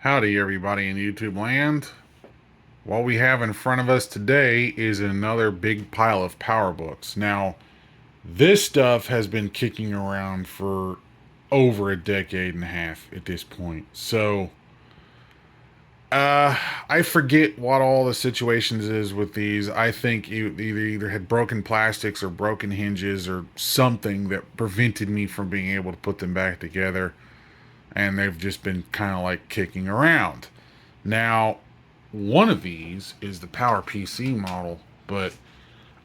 Howdy, everybody in YouTube land. What we have in front of us today is another big pile of PowerBooks. Now, this stuff has been kicking around for over a decade and a half at this point. So, I forget what all the situations is with these. I think you either had broken plastics or broken hinges or something that prevented me from being able to put them back together. And they've just been kind of like kicking around. Now, one of these is the Power PC model, but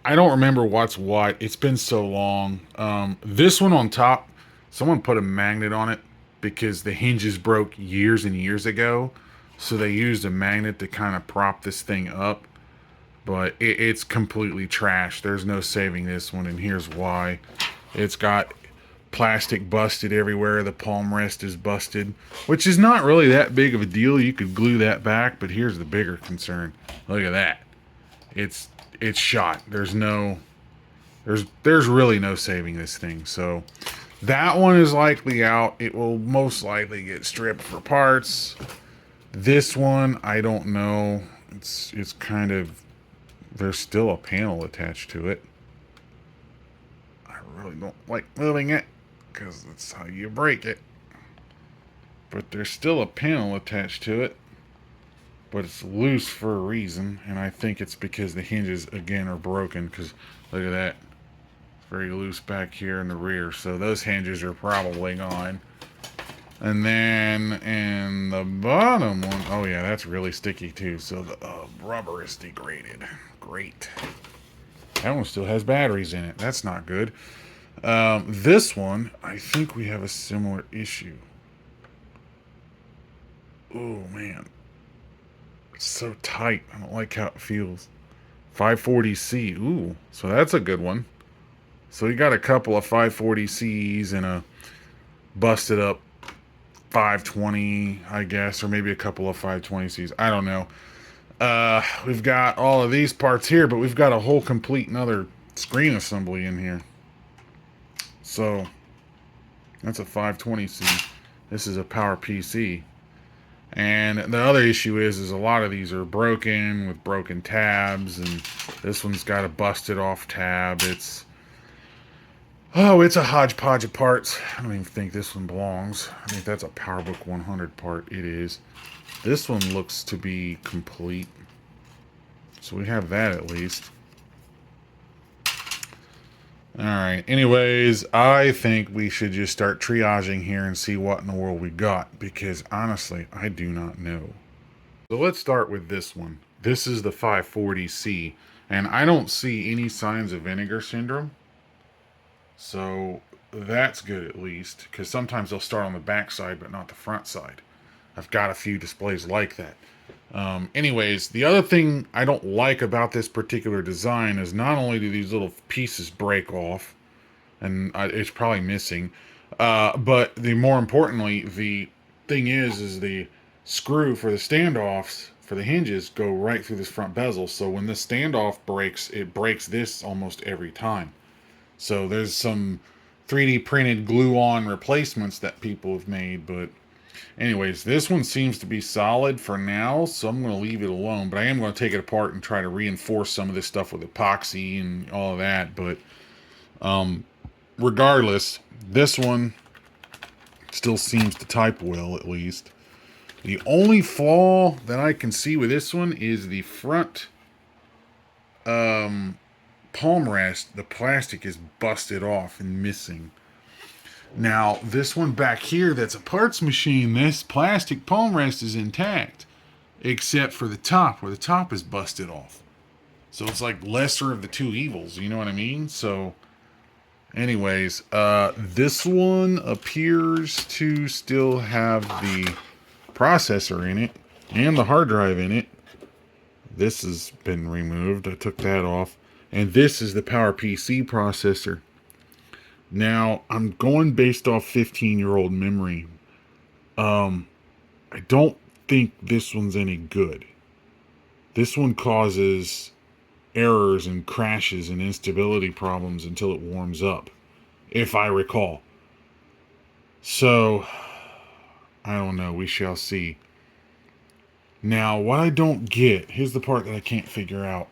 I don't remember what's what. It's been so long. This one on top, someone put a magnet on it because the hinges broke years and years ago. So they used a magnet to kind of prop this thing up. But it's completely trash. There's no saving this one, and here's why. It's got plastic busted everywhere. The palm rest is busted, which is not really that big of a deal. You could glue that back, but here's the bigger concern. Look at that. It's shot. There's really no saving this thing. So that one is likely out. It will most likely get stripped for parts. This one, I don't know. It's kind of, there's still a panel attached to it. I really don't like moving it because that's how you break it. But there's still a panel attached to it, but it's loose for a reason, and I think it's because the hinges again are broken, because look at that, very loose back here in the rear, so those hinges are probably gone. And then in the bottom one, oh yeah, that's really sticky too, so the rubber is degraded. Great. That one still has batteries in it. That's not good. This one, I think we have a similar issue. Oh, man. It's so tight. I don't like how it feels. 540C. Ooh, so that's a good one. So we got a couple of 540Cs and a busted up 520, I guess, or maybe a couple of 520Cs. I don't know. We've got all of these parts here, but we've got a whole complete another screen assembly in here. So that's a 520C. This is a Power PC. And the other issue is a lot of these are broken with broken tabs, and this one's got a busted off tab. It's a hodgepodge of parts. I don't even think this one belongs. I think that's a PowerBook 100 part. It is. This one looks to be complete. So we have that at least. Alright, anyways, I think we should just start triaging here and see what in the world we got, because honestly, I do not know. So let's start with this one. This is the 540C, and I don't see any signs of vinegar syndrome. So that's good at least, because sometimes they'll start on the back side but not the front side. I've got a few displays like that. Anyways, the other thing I don't like about this particular design is not only do these little pieces break off, and it's probably missing, but more importantly, the thing is the screw for the standoffs for the hinges go right through this front bezel. So when the standoff breaks, it breaks this almost every time. So there's some 3D printed glue-on replacements that people have made, but anyways, this one seems to be solid for now, so I'm going to leave it alone. But I am going to take it apart and try to reinforce some of this stuff with epoxy and all of that. But regardless, this one still seems to type well, at least. The only flaw that I can see with this one is the front palm rest. The plastic is busted off and missing. Now, this one back here, that's a parts machine, this plastic palm rest is intact, except for the top, where the top is busted off. So it's like lesser of the two evils, you know what I mean? So, anyways, this one appears to still have the processor in it, and the hard drive in it. This has been removed, I took that off. And this is the Power PC processor. Now, I'm going based off 15-year-old memory. I don't think this one's any good. This one causes errors and crashes and instability problems until it warms up, if I recall. So, I don't know. We shall see. Now, what I don't get, here's the part that I can't figure out.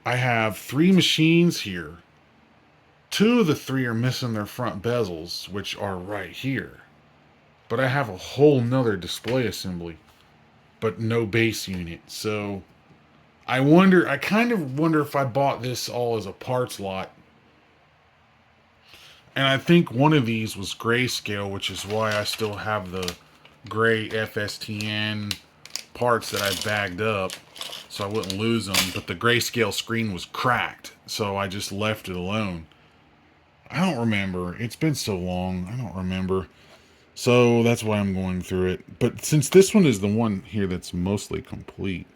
I have 3 machines here. 2 of the 3 are missing their front bezels, which are right here. But I have a whole nother display assembly, but no base unit. So I kind of wonder if I bought this all as a parts lot. And I think one of these was grayscale, which is why I still have the gray FSTN parts that I bagged up so I wouldn't lose them. But the grayscale screen was cracked, so I just left it alone. I don't remember. It's been so long. I don't remember. So that's why I'm going through it. But since this one is the one here that's mostly complete,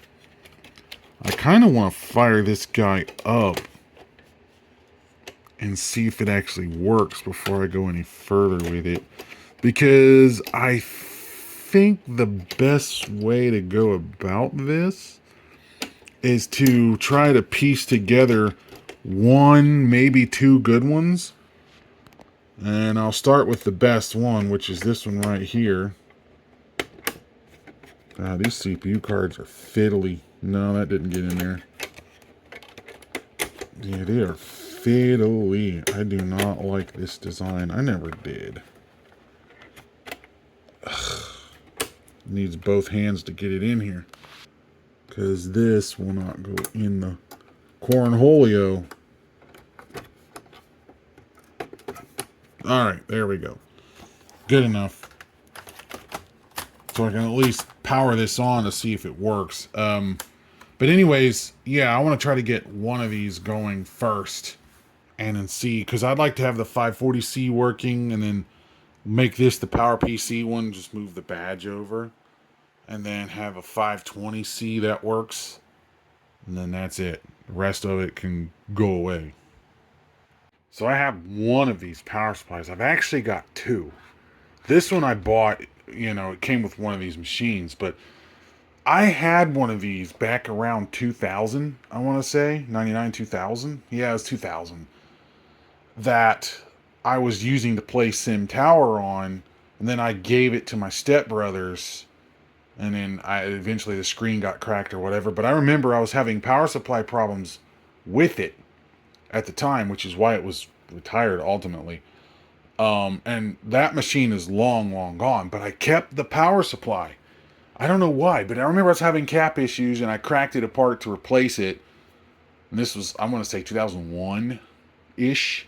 I kind of want to fire this guy up and see if it actually works before I go any further with it. Because I think the best way to go about this is to try to piece together 1, maybe 2 good ones. And I'll start with the best one, which is this one right here. These CPU cards are fiddly. No, that didn't get in there. Yeah, they are fiddly. I do not like this design. I never did. Ugh. Needs both hands to get it in here. Because this will not go in the cornholio. Alright, there we go. Good enough. So I can at least power this on to see if it works. But anyways, yeah, I want to try to get one of these going first. And then see, because I'd like to have the 540C working and then make this the PowerPC one. Just move the badge over. And then have a 520C that works. And then that's it. The rest of it can go away. So I have one of these power supplies. I've actually got 2. This one I bought, it came with one of these machines, but I had one of these back around 2000, I want to say. 99, 2000? Yeah, it was 2000. That I was using to play Sim Tower on, and then I gave it to my stepbrothers, and then eventually the screen got cracked or whatever. But I remember I was having power supply problems with it at the time, which is why it was retired ultimately. And that machine is long, long gone, but I kept the power supply. I don't know why, but I remember I was having cap issues and I cracked it apart to replace it. And this was, I want to say 2001-ish.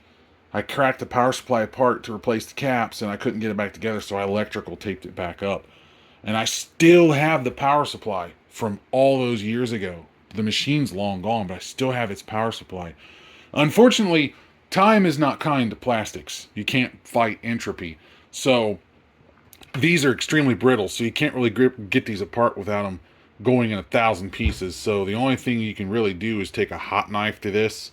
I cracked the power supply apart to replace the caps and I couldn't get it back together, so I electrical taped it back up. And I still have the power supply from all those years ago. The machine's long gone, but I still have its power supply. Unfortunately, time is not kind to plastics. You can't fight entropy. So these are extremely brittle, so you can't really get these apart without them going in 1,000 pieces. So the only thing you can really do is take a hot knife to this,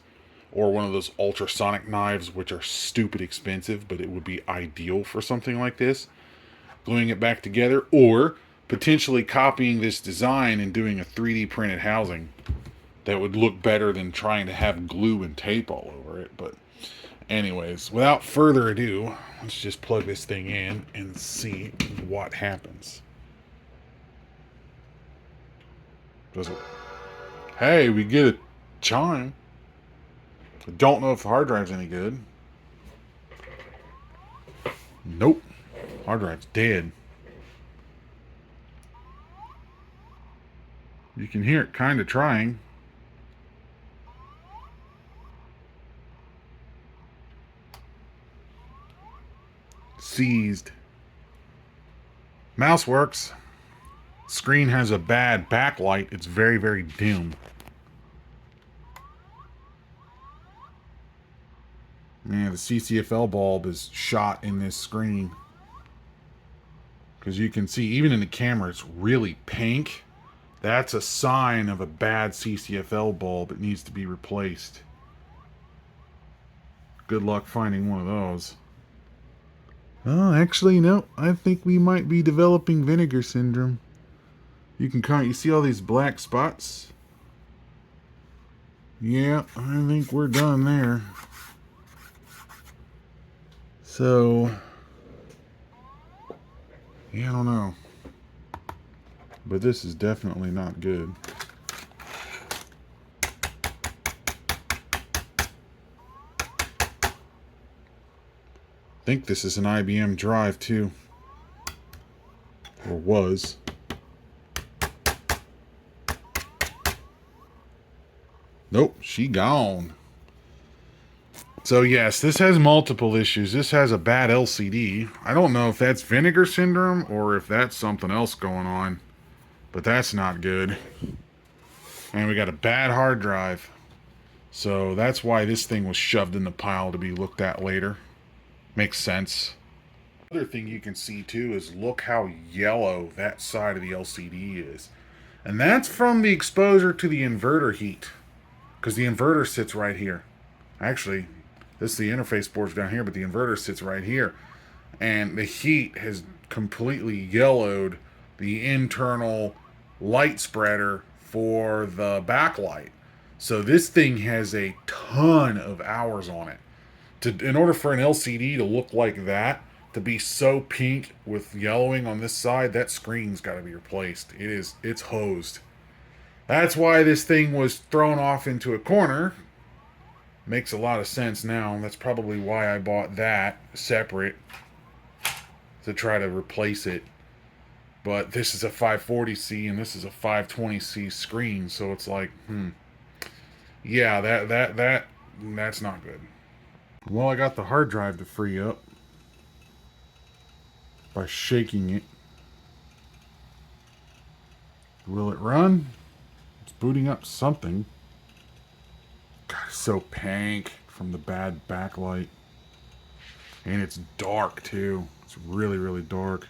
or one of those ultrasonic knives, which are stupid expensive, but it would be ideal for something like this. Gluing it back together, or potentially copying this design and doing a 3D printed housing that would look better than trying to have glue and tape all over it. But anyways, without further ado, let's just plug this thing in and see what happens. Does it? Hey, we get a chime. I don't know if the hard drive's any good. Nope. Hard drive's dead. You can hear it kind of trying. Seized. Mouse works. Screen has a bad backlight. It's very, very dim. Man, the CCFL bulb is shot in this screen. Because you can see, even in the camera, it's really pink. That's a sign of a bad CCFL bulb. It needs to be replaced. Good luck finding one of those. Oh, actually, no. I think we might be developing vinegar syndrome. You see all these black spots? Yeah, I think we're done there. So, yeah, I don't know. But this is definitely not good. I think this is an IBM drive too. Or was. Nope, she gone. So yes, this has multiple issues. This has a bad LCD. I don't know if that's vinegar syndrome or if that's something else going on. But that's not good. And we got a bad hard drive. So that's why this thing was shoved in the pile to be looked at later. Makes sense. Other thing you can see too is look how yellow that side of the LCD is. And that's from the exposure to the inverter heat. Because the inverter sits right here. Actually, this is the interface board's down here, but the inverter sits right here. And the heat has completely yellowed the internal light spreader for the backlight. So this thing has a ton of hours on it. In order for an LCD to look like that, to be so pink with yellowing on this side, that screen's got to be replaced. It's hosed. That's why this thing was thrown off into a corner. Makes a lot of sense now. That's probably why I bought that separate to try to replace it. But this is a 540C and this is a 520C screen, so it's like, yeah, that's not good. Well, I got the hard drive to free up by shaking it. Will it run? It's booting up something. God, it's so pink from the bad backlight. And it's dark too. It's really, really dark.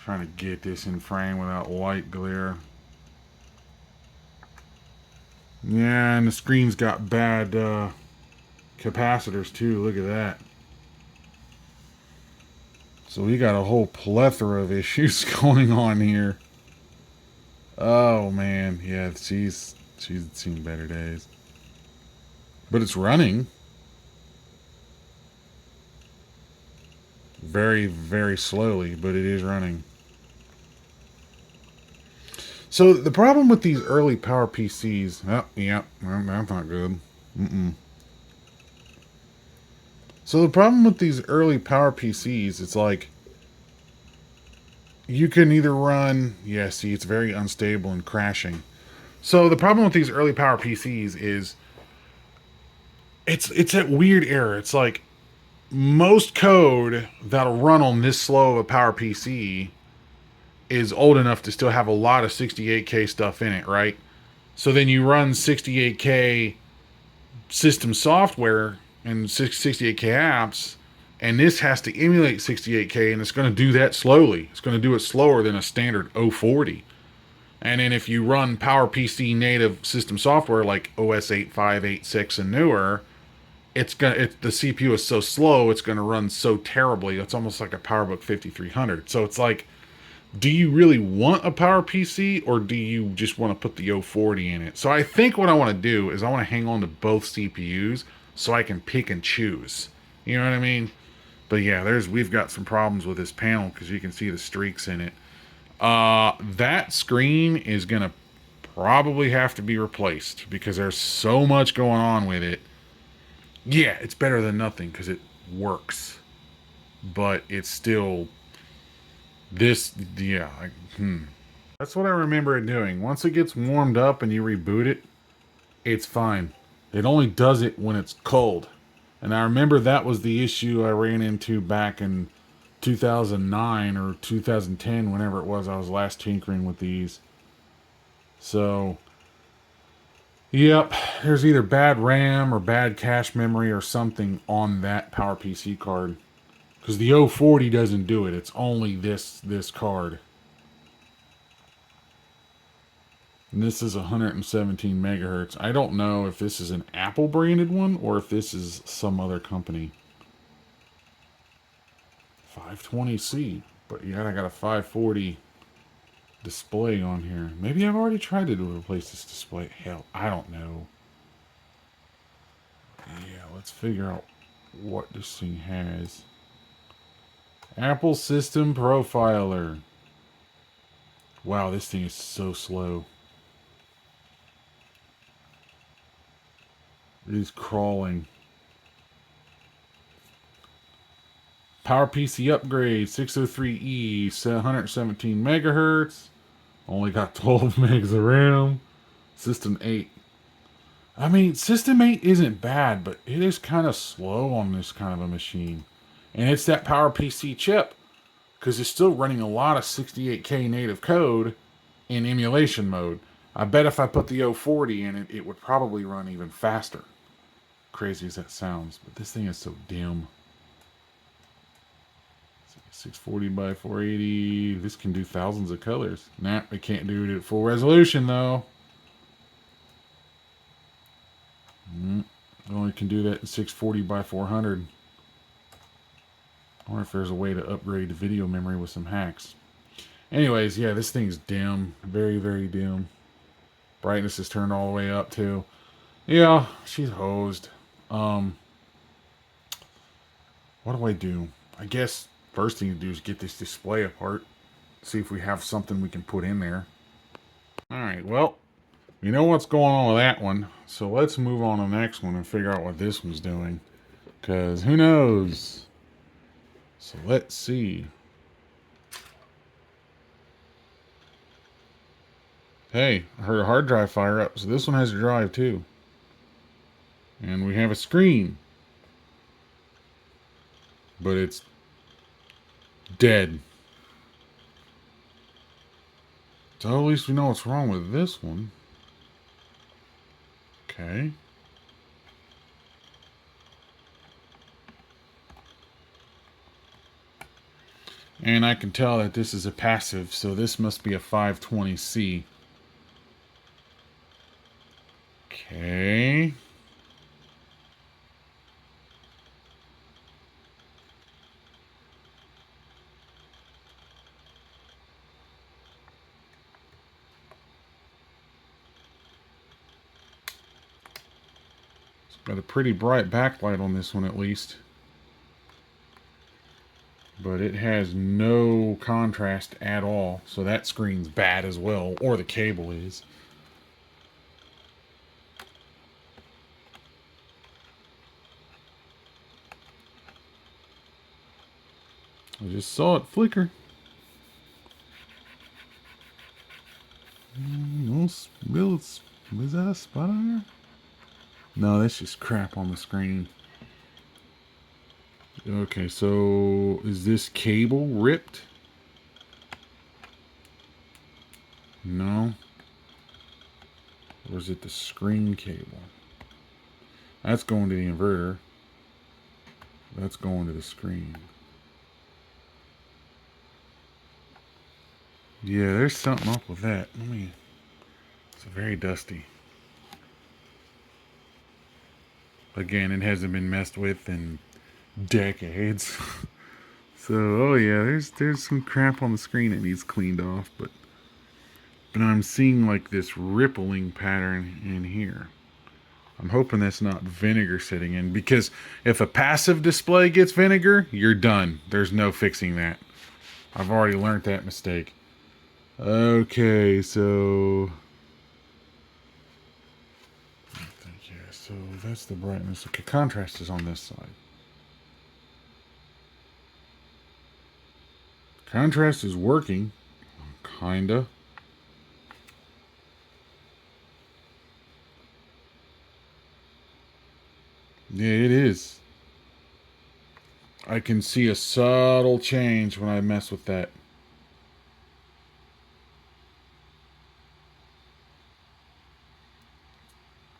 Trying to get this in frame without light glare. Yeah, and the screen's got bad capacitors too. Look at that. So we got a whole plethora of issues going on here. Oh man, yeah, she's seen better days. But it's running. Very, very slowly, but it is running. So the problem with these early Power PCs, that's not good. So the problem with these early Power PCs, it's like you can either run, yeah, see, it's very unstable and crashing. So the problem with these early Power PCs is it's that weird error. It's like most code that'll run on this slow of a Power PC is old enough to still have a lot of 68K stuff in it, right? So then you run 68K system software and 68K apps, and this has to emulate 68K, and it's going to do that slowly. It's going to do it slower than a standard 040. And then if you run PowerPC native system software like OS 8.5, and newer, the CPU is so slow, it's going to run so terribly. It's almost like a PowerBook 5300. So it's like, do you really want a Power PC or do you just want to put the 040 in it? So I think what I want to do is I want to hang on to both CPUs so I can pick and choose. You know what I mean? But yeah, we've got some problems with this panel because you can see the streaks in it. That screen is going to probably have to be replaced because there's so much going on with it. Yeah, it's better than nothing because it works. But it's still... That's what I remember it doing. Once it gets warmed up and you reboot it, it's fine. It only does it when it's cold. And I remember that was the issue I ran into back in 2009 or 2010, whenever it was I was last tinkering with these. So, yep, there's either bad RAM or bad cache memory or something on that PowerPC card. Because the 040 doesn't do it. It's only this card. And this is 117 megahertz. I don't know if this is an Apple branded one or if this is some other company. 520C. But yeah, I got a 540 display on here. Maybe I've already tried to replace this display. Hell, I don't know. Yeah, let's figure out what this thing has. Apple System Profiler. Wow, this thing is so slow. It is crawling. PowerPC upgrade 603E, 117 megahertz. Only got 12 megs of RAM. System 8. I mean, System 8 isn't bad, but it is kind of slow on this kind of a machine. And it's that PowerPC chip, because it's still running a lot of 68K native code in emulation mode. I bet if I put the 040 in it, it would probably run even faster. Crazy as that sounds, but this thing is so dim. 640 by 480. This can do thousands of colors. Nah, it can't do it at full resolution though. It only can do that in 640 by 400. I wonder if there's a way to upgrade the video memory with some hacks. Anyways, yeah, this thing's dim. Very, very dim. Brightness is turned all the way up too. Yeah, she's hosed. What do I do? I guess first thing to do is get this display apart. See if we have something we can put in there. Alright, well, you know what's going on with that one. So let's move on to the next one and figure out what this one's doing. Because who knows? So let's see. Hey, I heard a hard drive fire up. So this one has a drive too. And we have a screen. But it's dead. So at least we know what's wrong with this one. Okay. And I can tell that this is a passive, so this must be a 520C. Okay. It's got a pretty bright backlight on this one at least. But it has no contrast at all, so that screen's bad as well, or the cable is. I just saw it flicker. No, Bill, was that a spot on there? No, that's just crap on the screen. Okay, so is this cable ripped? No. Or is it the screen cable? That's going to the inverter. That's going to the screen. Yeah, there's something up with that. It's very dusty. Again, it hasn't been messed with in decades. So, oh yeah, there's some crap on the screen that needs cleaned off, but I'm seeing like this rippling pattern in here. I'm hoping that's not vinegar sitting in, because if a passive display gets vinegar, you're done. There's no fixing that. I've already learned that mistake. Okay, so yeah, so that's the brightness. Okay, contrast is on this side. Contrast is working, kinda. Yeah, it is. I can see a subtle change when I mess with that.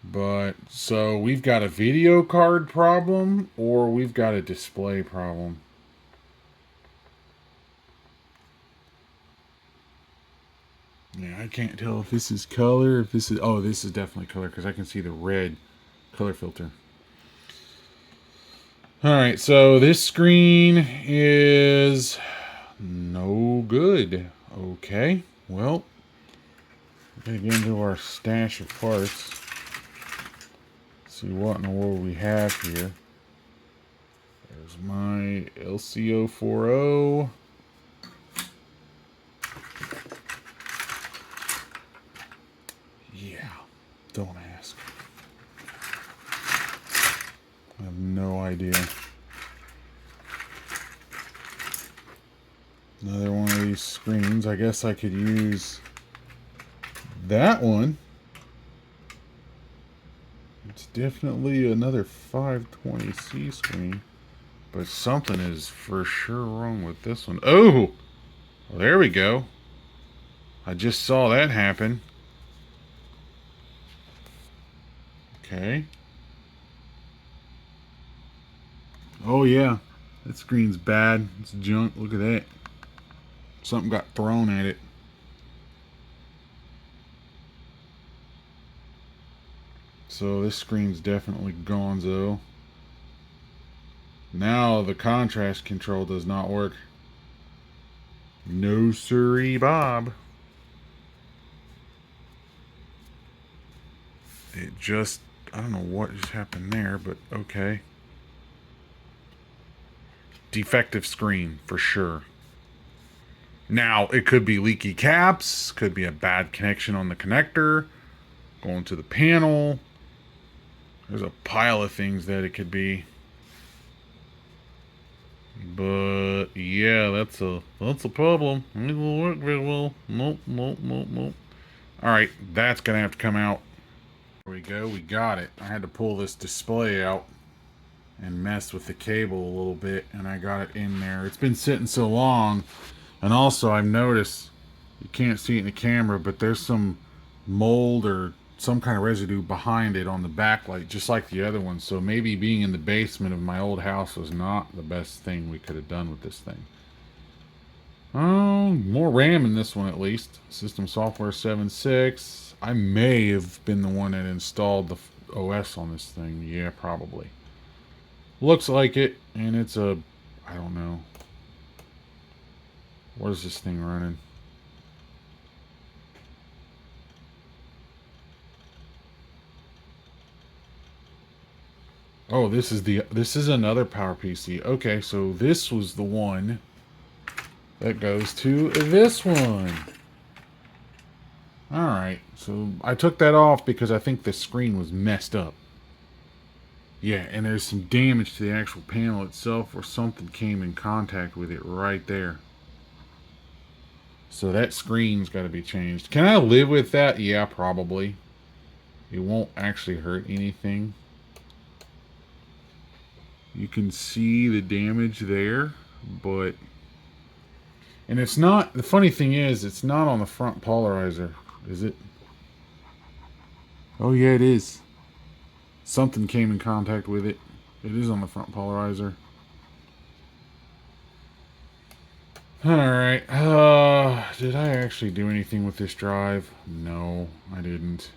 But, so we've got a video card problem, or we've got a display problem. Yeah, I can't tell if this is color, if this is... Oh, this is definitely color, because I can see the red color filter. Alright, so this screen is no good. Okay, well, we're going to get into our stash of parts. See what in the world we have here. There's my LCO40. Yeah, don't ask. I have no idea. Another one of these screens. I guess I could use that one. It's definitely another 520C screen. But something is for sure wrong with this one. Oh! Well, there we go. I just saw that happen. Okay. Oh, yeah. That screen's bad. It's junk. Look at that. Something got thrown at it. So this screen's definitely gonzo. Now the contrast control does not work. No siree, Bob. It just, I don't know what just happened there, but okay. Defective screen for sure. Now, it could be leaky caps, could be a bad connection on the connector, going to the panel. There's a pile of things that it could be. But yeah, that's a problem. It will work very well. Nope. Alright, that's gonna have to come out. There we go, we got it. I had to pull this display out and mess with the cable a little bit, and I got it in there. It's been sitting so long, and also I've noticed, you can't see it in the camera, but there's some mold or some kind of residue behind it on the backlight, just like the other one. So maybe being in the basement of my old house was not the best thing we could have done with this thing. Oh, more RAM in this one at least. System software 7.6. I may have been the one that installed the OS on this thing. Yeah, probably. Looks like it, and it's a, I don't know. What is this thing running? Oh, this is another PowerPC. Okay, so this was the one that goes to this one. Alright, so I took that off because I think the screen was messed up. Yeah, and there's some damage to the actual panel itself where something came in contact with it right there. So that screen's got to be changed. Can I live with that? Yeah, probably. It won't actually hurt anything. You can see the damage there, but... And it's not... The funny thing is, it's not on the front polarizer, is it? Oh, yeah, it is. Something came in contact with it. It is on the front polarizer. Alright. Did I actually do anything with this drive? No, I didn't.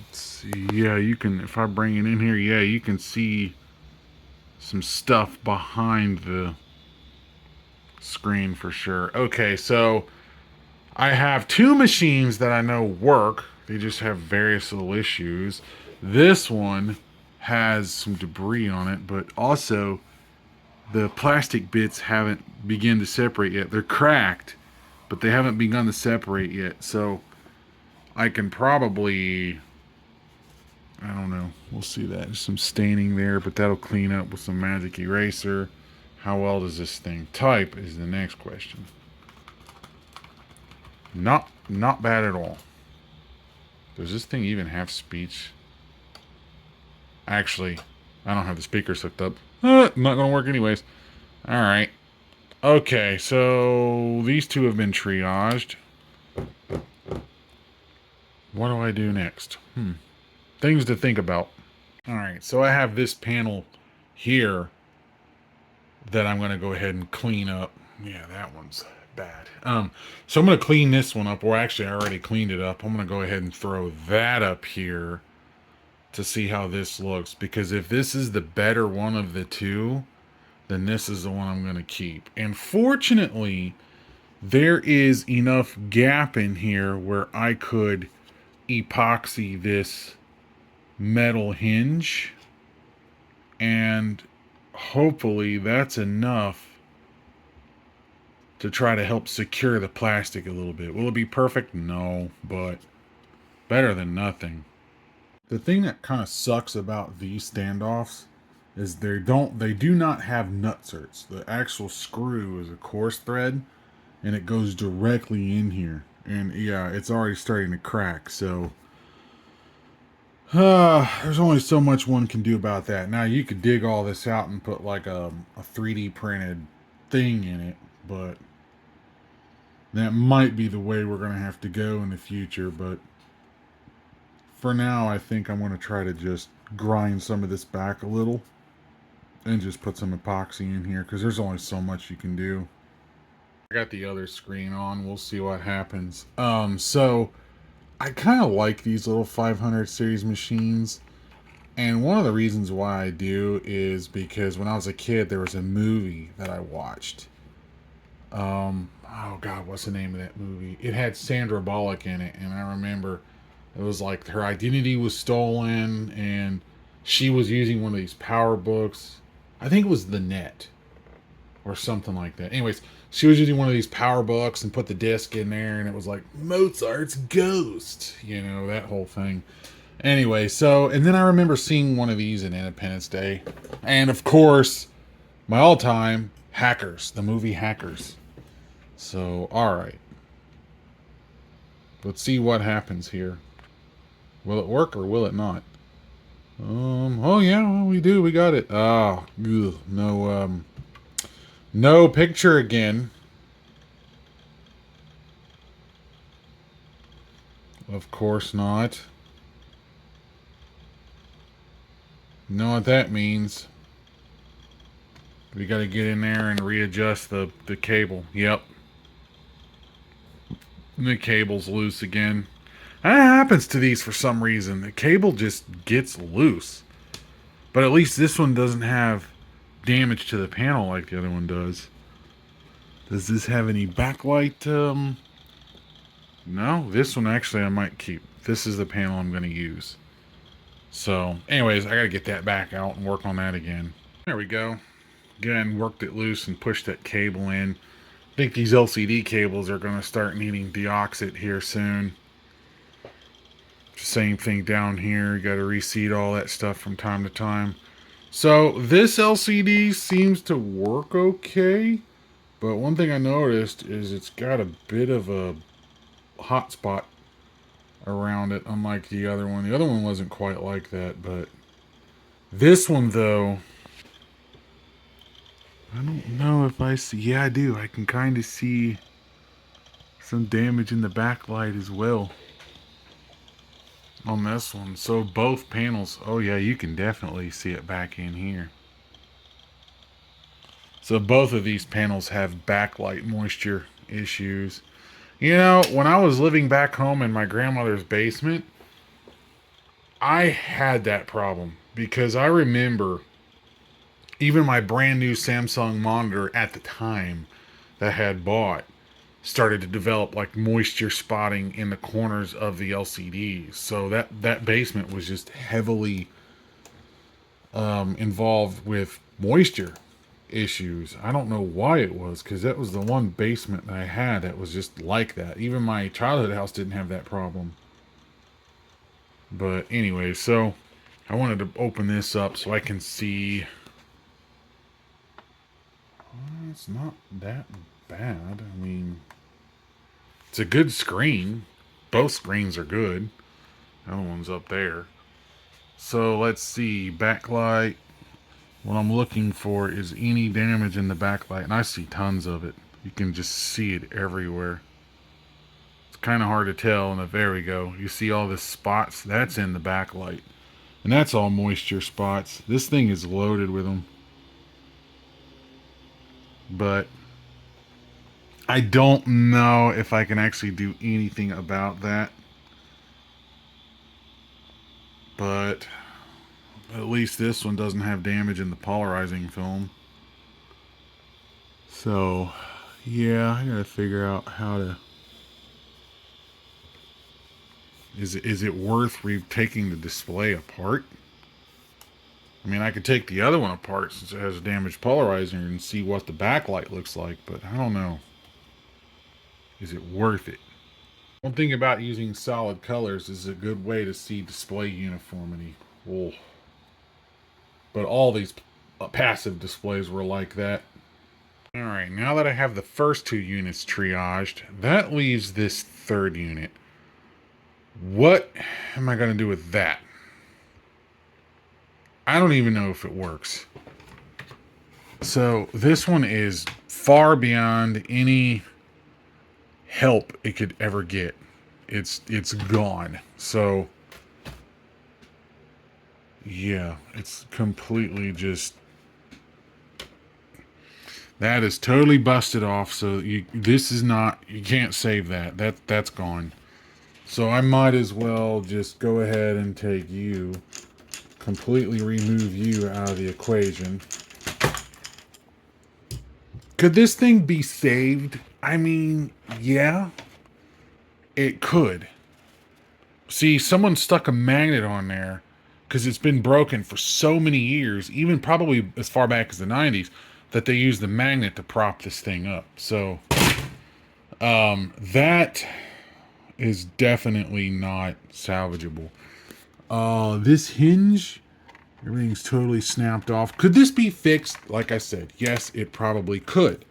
Let's see. Yeah, you can, if I bring it in here, yeah, you can see some stuff behind the screen for sure. Okay, so I have two machines that I know work. They just have various little issues. This one has some debris on it, but also the plastic bits haven't begun to separate yet. They're cracked, but they haven't begun to separate yet. So I can probably, I don't know. We'll see that. There's some staining there, but that'll clean up with some magic eraser. How well does this thing type is the next question. Not bad at all. Does this thing even have speech? Actually, I don't have the speakers hooked up. Not gonna work anyways. Alright. Okay, so these two have been triaged. What do I do next? Things to think about. Alright, so I have this panel here that I'm going to go ahead and clean up. Yeah, that one's bad. So I'm going to clean this one up, or actually I already cleaned it up. I'm going to go ahead and throw that up here to see how this looks, because if this is the better one of the two, then this is the one I'm going to keep. And fortunately, there is enough gap in here where I could epoxy this metal hinge And hopefully that's enough to try to help secure the plastic a little bit. Will it be perfect? No, but better than nothing. The thing that kind of sucks about these standoffs is they do not have nutserts. The actual screw is a coarse thread and it goes directly in here. And yeah, it's already starting to crack, so there's only so much one can do about that. Now you could dig all this out and put like a 3D printed thing in it, but that might be the way we're going to have to go in the future. But for now, I think I'm going to try to just grind some of this back a little and just put some epoxy in here because there's only so much you can do. I got the other screen on. We'll see what happens. So I kind of like these little 500 series machines. And one of the reasons why I do is because when I was a kid, there was a movie that I watched. Oh God, what's the name of that movie? It had Sandra Bullock in it, and I remember it was like her identity was stolen, and she was using one of these PowerBooks. I think it was The Net or something like that. Anyways, she was using one of these PowerBooks and put the disc in there, and it was like Mozart's Ghost, you know, that whole thing. Anyway, so, and then I remember seeing one of these in Independence Day. And of course, my all time, Hackers, the movie Hackers. So, alright. Let's see what happens here. Will it work or will it not? Oh yeah, well, we do, we got it. Oh, ugh, no picture again. Of course not. You know what that means. We got to get in there and readjust the cable. Yep. And the cable's loose again. That happens to these for some reason. The cable just gets loose. But at least this one doesn't have damage to the panel like the other one does. Does this have any backlight? No. This one actually I might keep. This is the panel I'm going to use. So, anyways, I got to get that back out and work on that again. There we go. Again, worked it loose and pushed that cable in. I think these LCD cables are going to start needing deoxit here soon. Same thing down here. You got to reseat all that stuff from time to time. So this LCD seems to work okay. But one thing I noticed is it's got a bit of a hot spot around it, unlike the other one. The other one wasn't quite like that, but this one, though, I don't know if I see. Yeah, I do. I can kind of see some damage in the backlight as well on this one. So both panels, oh yeah, you can definitely see it back in here. So both of these panels have backlight moisture issues. You know, when I was living back home in my grandmother's basement, I had that problem because I remember even my brand new Samsung monitor at the time that I had bought started to develop like moisture spotting in the corners of the LCDs. So that basement was just heavily involved with moisture issues. I don't know why it was, because that was the one basement that I had that was just like that. Even my childhood house didn't have that problem. But anyway, so I wanted to open this up so I can see. It's not that bad. I mean, it's a good screen. Both screens are good. The other one's up there. So let's see. Backlight. What I'm looking for is any damage in the backlight. And I see tons of it. You can just see it everywhere. It's kind of hard to tell. And there we go. You see all the spots? That's in the backlight. And that's all moisture spots. This thing is loaded with them. But I don't know if I can actually do anything about that. But at least this one doesn't have damage in the polarizing film. So, yeah, I gotta figure out how to... Is it worth taking the display apart? I mean, I could take the other one apart since it has a damaged polarizer and see what the backlight looks like, but I don't know. Is it worth it? One thing about using solid colors is a good way to see display uniformity. Oh. But all these passive displays were like that. Alright, now that I have the first two units triaged, that leaves this third unit. What am I going to do with that? I don't even know if it works. So this one is far beyond any help it could ever get. It's gone. So yeah, it's completely just, that is totally busted off. So this is not, you can't save that. That's gone. So I might as well just go ahead and take you, completely remove you out of the equation. Could this thing be saved? I mean, yeah, it could. See, someone stuck a magnet on there because it's been broken for so many years, even probably as far back as the 90s, that they used the magnet to prop this thing up. So, that is definitely not salvageable. This hinge, everything's totally snapped off. Could this be fixed? Like I said, yes, it probably could.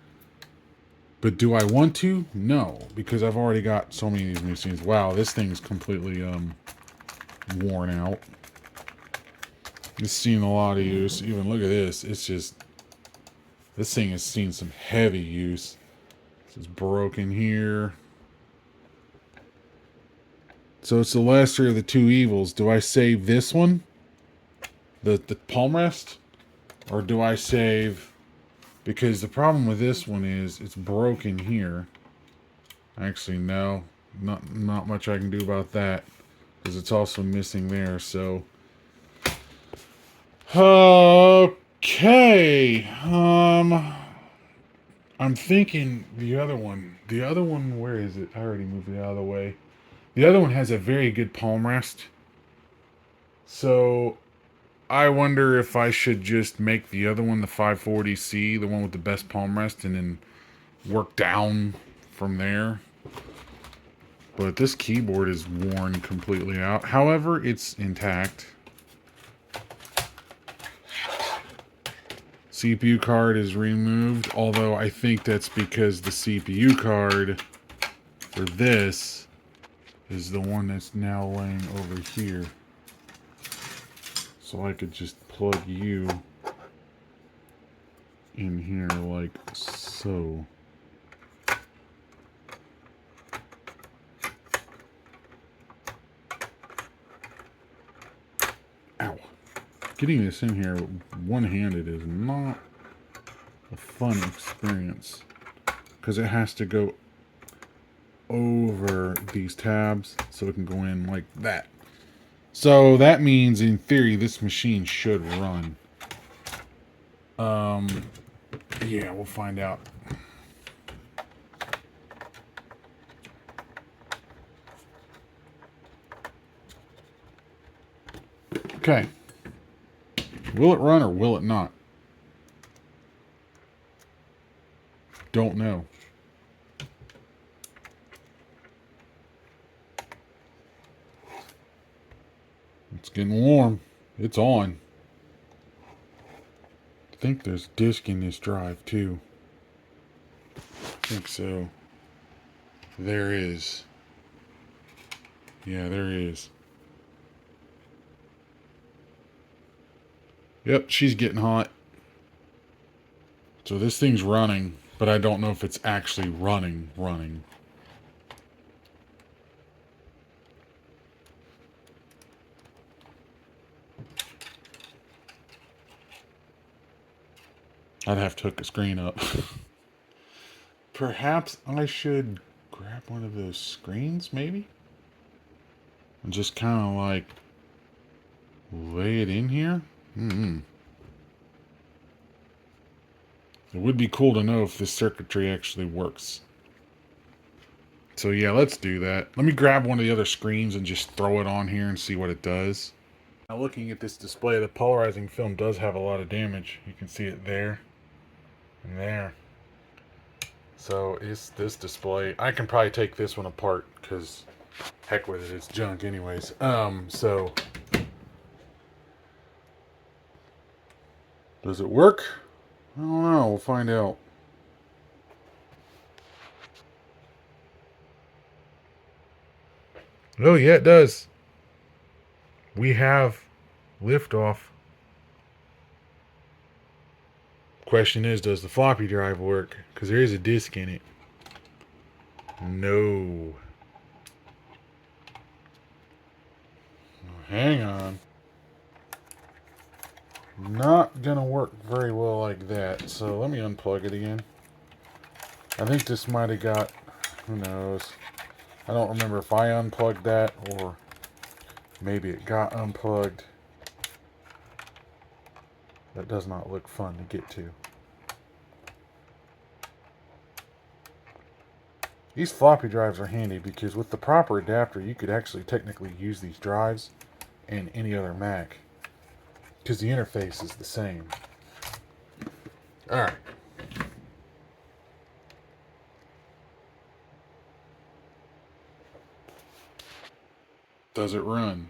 But do I want to? No, because I've already got so many of these new scenes. Wow, this thing's completely worn out. It's seen a lot of use. Even look at this. It's just, this thing has seen some heavy use. This is broken here. So it's the lesser of the two evils. Do I save this one? The palm rest? Or do I save... Because the problem with this one is it's broken here. Actually, no. Not much I can do about that. Because it's also missing there, so... Okay. I'm thinking the other one. The other one, where is it? I already moved it out of the way. The other one has a very good palm rest. So I wonder if I should just make the other one the 540C, the one with the best palm rest, and then work down from there. But this keyboard is worn completely out. However, it's intact. CPU card is removed, although I think that's because the CPU card for this is the one that's now laying over here. So I could just plug you in here like so. Ow. Getting this in here one-handed is not a fun experience because it has to go over these tabs so it can go in like that. So that means in theory this machine should run. Yeah, we'll find out. Okay. Will it run or will it not? Don't know. It's getting warm. It's on. I think there's a disk in this drive too. I think so. There is. Yeah, there is. Yep, she's getting hot. So this thing's running, but I don't know if it's actually running. I'd have to hook a screen up. Perhaps I should grab one of those screens, maybe? And just kind of like lay it in here? It would be cool to know if this circuitry actually works. So yeah, let's do that. Let me grab one of the other screens and just throw it on here and see what it does. Now looking at this display, the polarizing film does have a lot of damage. You can see it there and there. So it's this display. I can probably take this one apart because heck with it, it's junk anyways. So does it work? I don't know. We'll find out. Oh yeah, it does. We have liftoff. Question is, does the floppy drive work? Because there is a disk in it. No. Hang on. Not gonna work very well like that. So let me unplug it again. I think this might have got, who knows. I don't remember if I unplugged that or maybe it got unplugged. That does not look fun to get to. These floppy drives are handy because with the proper adapter, you could actually technically use these drives in any other Mac because the interface is the same. All right. Does it run?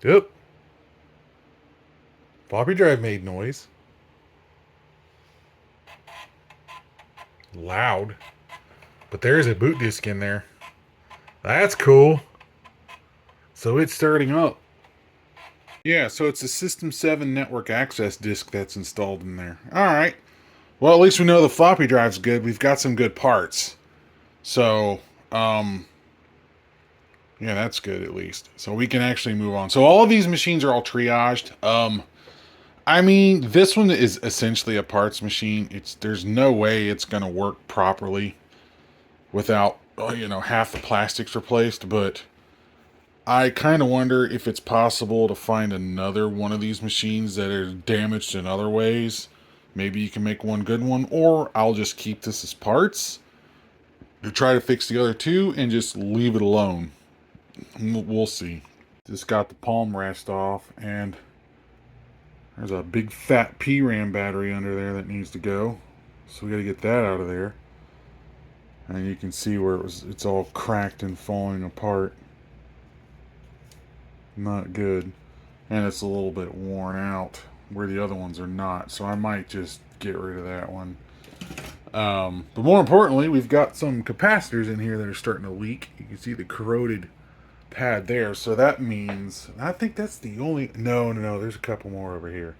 Yep. Floppy drive made noise. Loud. But there's a boot disk in there. That's cool. So it's starting up. Yeah, so it's a System 7 network access disk that's installed in there. Alright. Well, at least we know the floppy drive's good. We've got some good parts. So, yeah, that's good at least. So we can actually move on. So all of these machines are all triaged. I mean, this one is essentially a parts machine. There's no way it's going to work properly without, half the plastics replaced, but I kind of wonder if it's possible to find another one of these machines that are damaged in other ways. Maybe you can make one good one, or I'll just keep this as parts to try to fix the other two and just leave it alone. We'll see. Just got the palm rest off, and there's a big fat PRAM battery under there that needs to go. So we got to get that out of there. And you can see where it's all cracked and falling apart. Not good. And it's a little bit worn out where the other ones are not. So I might just get rid of that one. But more importantly, we've got some capacitors in here that are starting to leak. You can see the corroded pad there. So that means, I think that's the only, no, there's a couple more over here.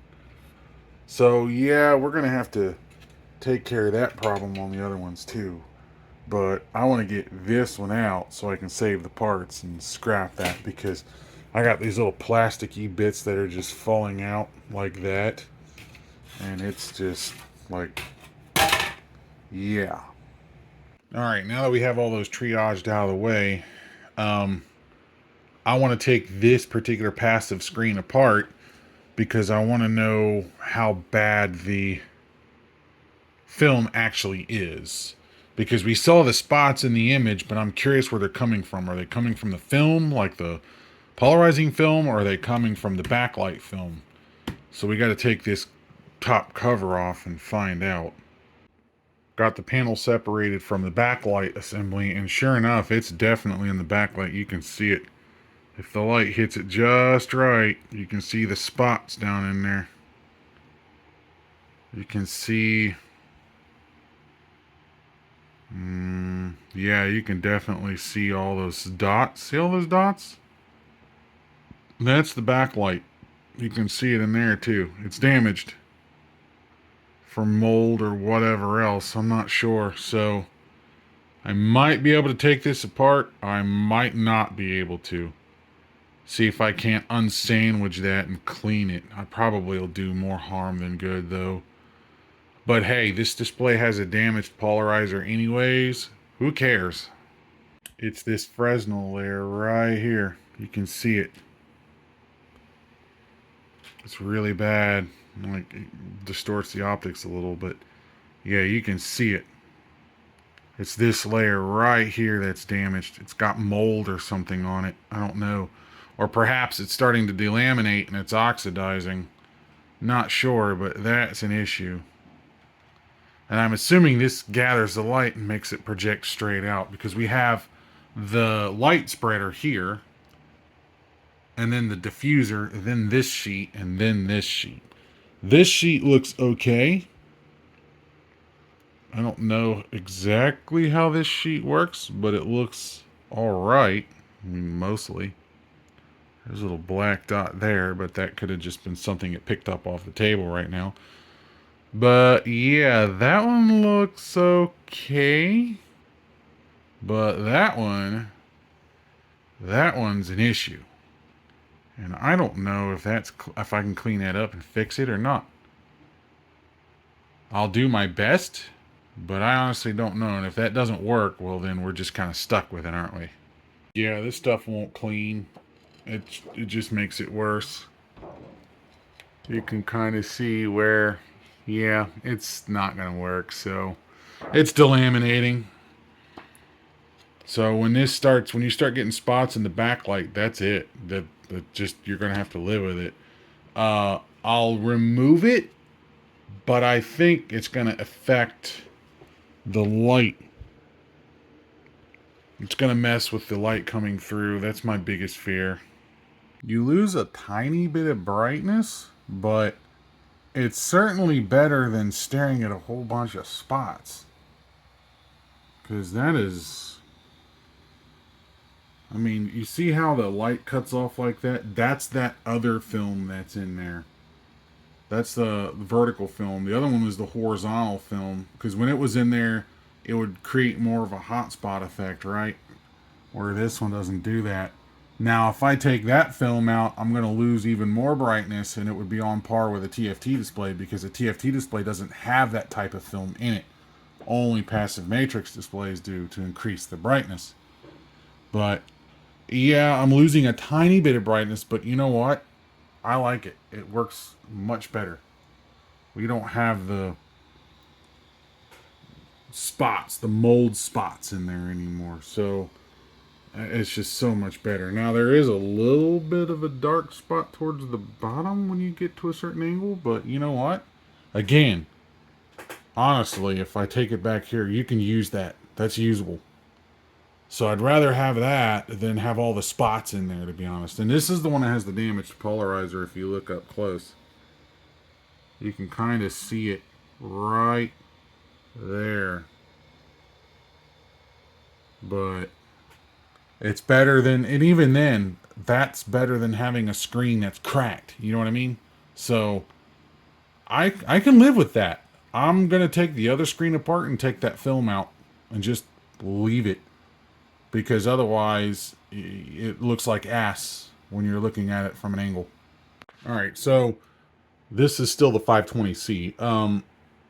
So yeah, we're going to have to take care of that problem on the other ones too. But I want to get this one out so I can save the parts and scrap that, because I got these little plasticky bits that are just falling out like that. And it's just like, yeah. Alright, now that we have all those triaged out of the way, I want to take this particular passive screen apart because I want to know how bad the film actually is. Because we saw the spots in the image, but I'm curious where they're coming from. Are they coming from the film, like the polarizing film, or are they coming from the backlight film? So we got to take this top cover off and find out. Got the panel separated from the backlight assembly, and sure enough, it's definitely in the backlight. You can see it. If the light hits it just right, you can see the spots down in there. You can see... yeah, you can definitely see all those dots. See all those dots? That's the backlight. You can see it in there too. It's damaged from mold or whatever else. I'm not sure. So I might be able to take this apart. I might not be able to. See if I can't unsandwich that and clean it. I probably will do more harm than good though. But hey, this display has a damaged polarizer anyways. Who cares? It's this Fresnel layer right here. You can see it. It's really bad. Like, it distorts the optics a little, but yeah, you can see it. It's this layer right here that's damaged. It's got mold or something on it. I don't know. Or perhaps it's starting to delaminate and it's oxidizing. Not sure, but that's an issue. And I'm assuming this gathers the light and makes it project straight out, because we have the light spreader here, and then the diffuser, then this sheet, and then this sheet. This sheet looks okay. I don't know exactly how this sheet works, but it looks alright. I mean, mostly. There's a little black dot there, but that could have just been something it picked up off the table right now. But yeah, that one looks okay. But that one's an issue. And I don't know if if I can clean that up and fix it or not. I'll do my best, but I honestly don't know. And if that doesn't work, well, then we're just kind of stuck with it, aren't we? Yeah, this stuff won't clean. It just makes it worse. You can kind of see where, yeah, it's not going to work. So it's delaminating. So when you start getting spots in the backlight, that's it. That just, you're going to have to live with it. I'll remove it, but I think it's going to affect the light. It's going to mess with the light coming through. That's my biggest fear. You lose a tiny bit of brightness, but it's certainly better than staring at a whole bunch of spots. Because that is... I mean, you see how the light cuts off like that? That's that other film that's in there. That's the vertical film. The other one was the horizontal film. Because when it was in there, it would create more of a hotspot effect, right? Where this one doesn't do that. Now, if I take that film out, I'm going to lose even more brightness, and it would be on par with a TFT display, because a TFT display doesn't have that type of film in it. Only passive matrix displays do, to increase the brightness. But yeah, I'm losing a tiny bit of brightness, but you know what? I like it. It works much better. We don't have the spots, the mold spots in there anymore. So it's just so much better. Now, there is a little bit of a dark spot towards the bottom when you get to a certain angle, but you know what? Again, honestly, if I take it back here, you can use that. That's usable. So I'd rather have that than have all the spots in there, to be honest. And this is the one that has the damaged polarizer. If you look up close, you can kind of see it right there. But it's better than, and even then, that's better than having a screen that's cracked. You know what I mean? So I can live with that. I'm going to take the other screen apart and take that film out and just leave it. Because otherwise, it looks like ass when you're looking at it from an angle. All right, so this is still the 520C.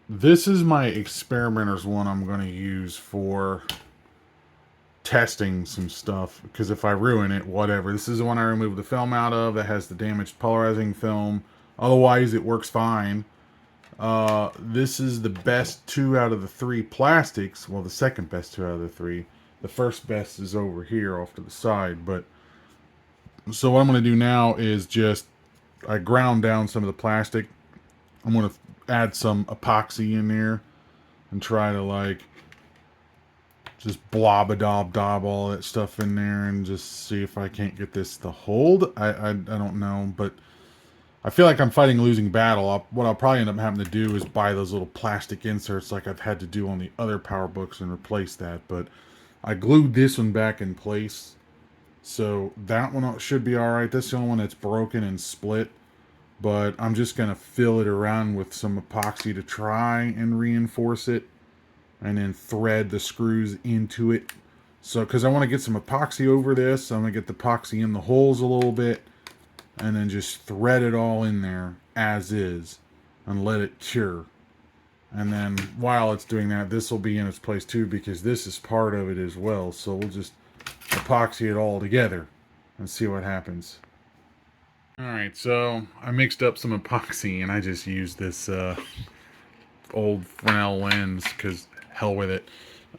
This is my experimenter's one I'm going to use for testing some stuff. Because if I ruin it, whatever. This is the one I removed the film out of. That has the damaged polarizing film. Otherwise, it works fine. This is the best 2 out of the 3 plastics. Well, the second best 2 out of the 3. The first best is over here off to the side. But so what I'm going to do now is just, I ground down some of the plastic. I'm going to add some epoxy in there and try to like just blob-a-dob-dob all that stuff in there and just see if I can't get this to hold. I don't know, but I feel like I'm fighting a losing battle. What I'll probably end up having to do is buy those little plastic inserts like I've had to do on the other PowerBooks and replace that. But I glued this one back in place, so that one should be alright. That's the only one that's broken and split. But I'm just going to fill it around with some epoxy to try and reinforce it. And then thread the screws into it. So, because I want to get some epoxy over this. I'm going to get the epoxy in the holes a little bit. And then just thread it all in there as is. And let it cure. And then while it's doing that, this will be in its place too. Because this is part of it as well. So we'll just epoxy it all together. And see what happens. Alright, so I mixed up some epoxy. And I just used this old Fresnel lens. Because hell with it.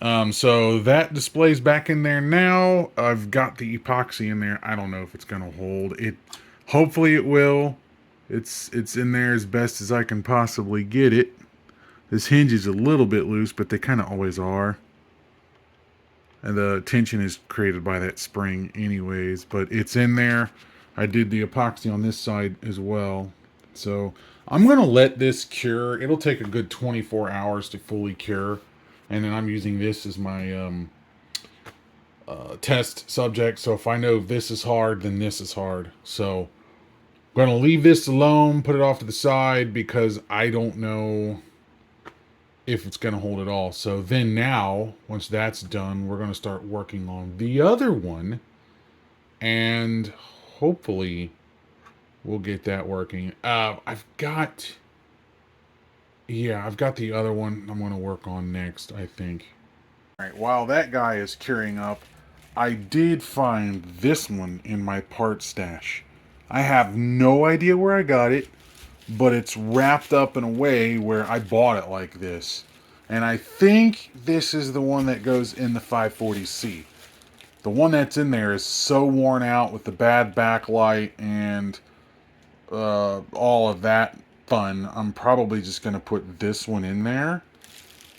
So that display's back in there now. I've got the epoxy in there. I don't know if it's gonna hold it. Hopefully it will. It's in there as best as I can possibly get it. This hinge is a little bit loose, but they kind of always are. And the tension is created by that spring anyways, but it's in there. I did the epoxy on this side as well. So I'm going to let this cure. It'll take a good 24 hours to fully cure. And then I'm using this as my test subject. So if I know this is hard, then this is hard. So I'm going to leave this alone, put it off to the side because I don't know if it's going to hold at all. So then now, once that's done, we're going to start working on the other one. And hopefully we'll get that working. I've got the other one I'm going to work on next, I think. All right, while that guy is curing up, I did find this one in my part stash. I have no idea where I got it, but it's wrapped up in a way where I bought it like this. And I think this is the one that goes in the 540C. The one that's in there is so worn out with the bad backlight and all of that fun. I'm probably just going to put this one in there.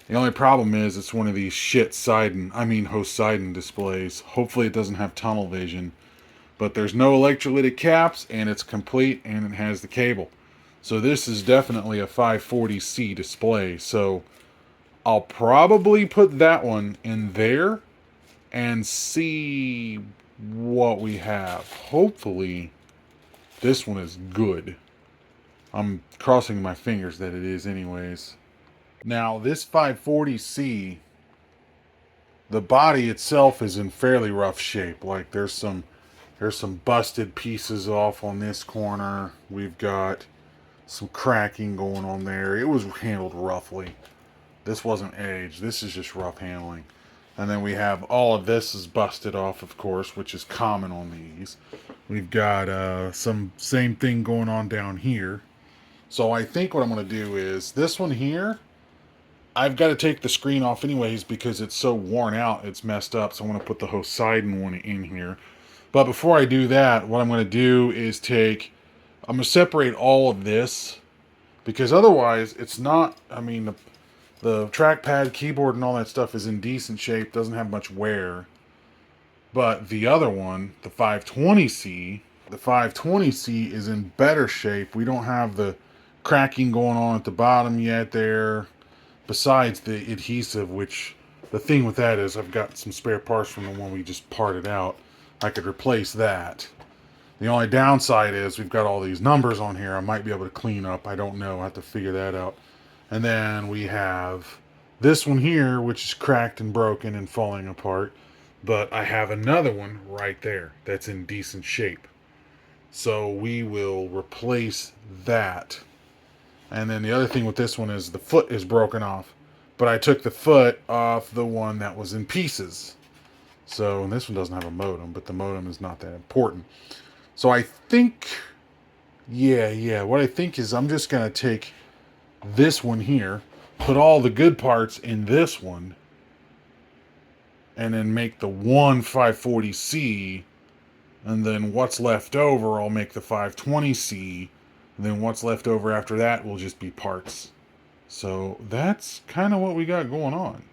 The only problem is it's one of these shit Hoseidon displays. Hopefully it doesn't have tunnel vision. But there's no electrolytic caps, and it's complete, and it has the cable. So this is definitely a 540C display. So I'll probably put that one in there and see what we have. Hopefully this one is good. I'm crossing my fingers that it is anyways. Now this 540C, the body itself is in fairly rough shape. Like there's some busted pieces off on this corner. We've got some cracking going on there. It was handled roughly. This wasn't aged. This is just rough handling. And then we have all of this is busted off, of course, which is common on these. We've got some same thing going on down here. So I think what I'm going to do is this one here, I've got to take the screen off anyways because it's so worn out, it's messed up. So I'm going to put the Hoseidon one in here. But before I do that, what I'm going to do is I'm going to separate all of this because otherwise it's not, the trackpad, keyboard, and all that stuff is in decent shape, doesn't have much wear. But the other one, the 520C is in better shape. We don't have the cracking going on at the bottom yet there. Besides the adhesive, which the thing with that is I've got some spare parts from the one we just parted out. I could replace that. The only downside is we've got all these numbers on here. I might be able to clean up. I don't know. I have to figure that out. And then we have this one here, which is cracked and broken and falling apart. But I have another one right there that's in decent shape. So we will replace that. And then the other thing with this one is the foot is broken off. But I took the foot off the one that was in pieces. So, and this one doesn't have a modem, but the modem is not that important. So I think, what I think is I'm just going to take this one here, put all the good parts in this one, and then make the one 540C, and then what's left over, I'll make the 520C, and then what's left over after that will just be parts. So that's kind of what we got going on.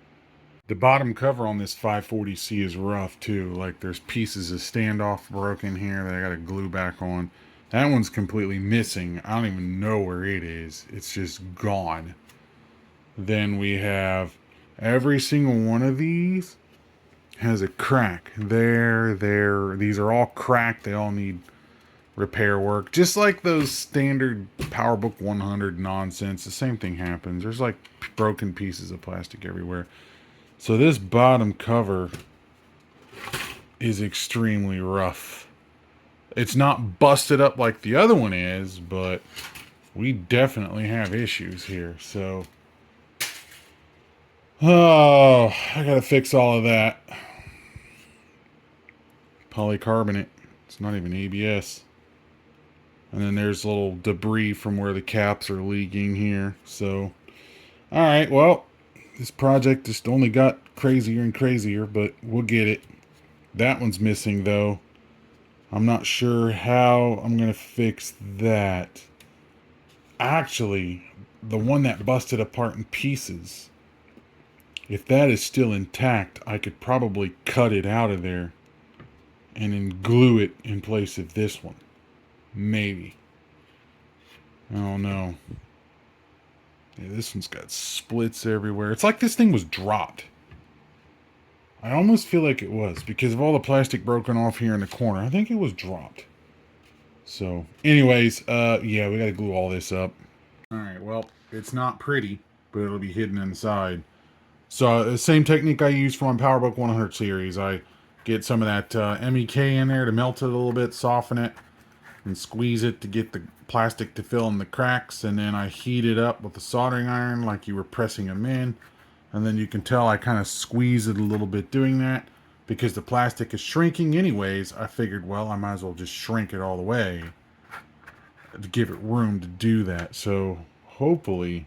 The bottom cover on this 540C is rough too. Like there's pieces of standoff broken here that I got to glue back on. That one's completely missing. I don't even know where it is. It's just gone. Then we have every single one of these has a crack. There. These are all cracked. They all need repair work. Just like those standard PowerBook 100 nonsense. The same thing happens. There's like broken pieces of plastic everywhere. So this bottom cover is extremely rough. It's not busted up like the other one is, but we definitely have issues here. So, I gotta fix all of that. Polycarbonate. It's not even ABS. And then there's a little debris from where the caps are leaking here. So, alright, well, This project just only got crazier and crazier, but we'll get it. That one's missing though. I'm not sure how I'm going to fix that. Actually, the one that busted apart in pieces, if that is still intact, I could probably cut it out of there and then glue it in place of this one. Maybe. I don't know. Yeah, this one's got splits everywhere. It's like this thing was dropped. I almost feel like it was because of all the plastic broken off here in the corner. I think it was dropped. So, anyways, yeah, we got to glue all this up. All right, well, it's not pretty, but it'll be hidden inside. So, the same technique I use for my PowerBook 100 series. I get some of that MEK in there to melt it a little bit, soften it, and squeeze it to get the plastic to fill in the cracks. And then I heat it up with a soldering iron like you were pressing them in. And then you can tell I kind of squeeze it a little bit doing that. Because the plastic is shrinking anyways, I figured, well, I might as well just shrink it all the way to give it room to do that. So hopefully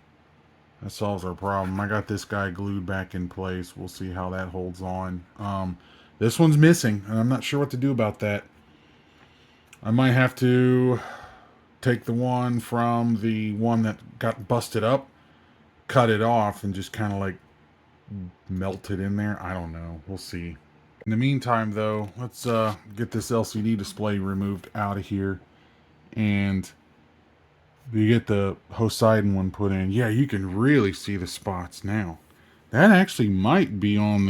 that solves our problem. I got this guy glued back in place. We'll see how that holds on. This one's missing, and I'm not sure what to do about that. I might have to take the one from the one that got busted up, cut it off, and just kind of like melt it in there. I don't know. We'll see. In the meantime, though, let's get this LCD display removed out of here. And you get the Poseidon one put in. Yeah, you can really see the spots now. That actually might be on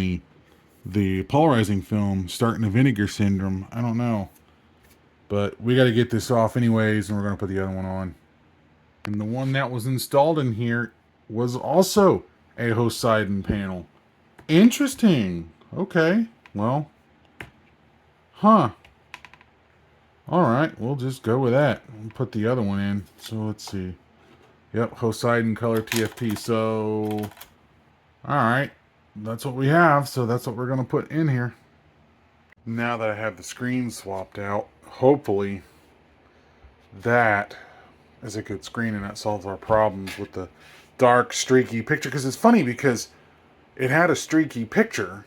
the polarizing film starting the vinegar syndrome. I don't know. But we got to get this off anyways, and we're going to put the other one on. And the one that was installed in here was also a Poseidon panel. Interesting. Okay. Well. Huh. Alright, we'll just go with that. We'll put the other one in. So let's see. Yep, Poseidon color TFT. So, alright. That's what we have. So that's what we're going to put in here. Now that I have the screen swapped out, hopefully that is a good screen and that solves our problems with the dark, streaky picture. Because it's funny because it had a streaky picture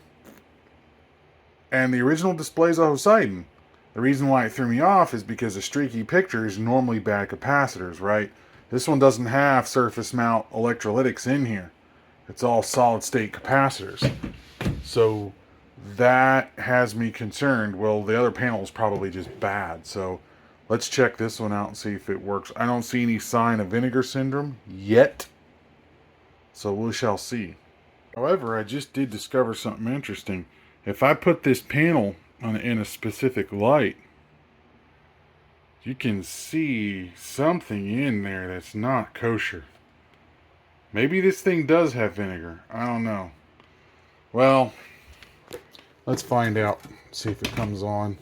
and the original displays of Poseidon. The reason why it threw me off is because the streaky pictures normally bad capacitors, right? This one doesn't have surface mount electrolytics in here. It's all solid state capacitors. So that has me concerned. Well, the other panel is probably just bad. So let's check this one out and see if it works. I don't see any sign of vinegar syndrome yet. So we shall see. However, I just did discover something interesting. If I put this panel in a specific light, you can see something in there that's not kosher. Maybe this thing does have vinegar. I don't know. Well, let's find out. See if it comes on.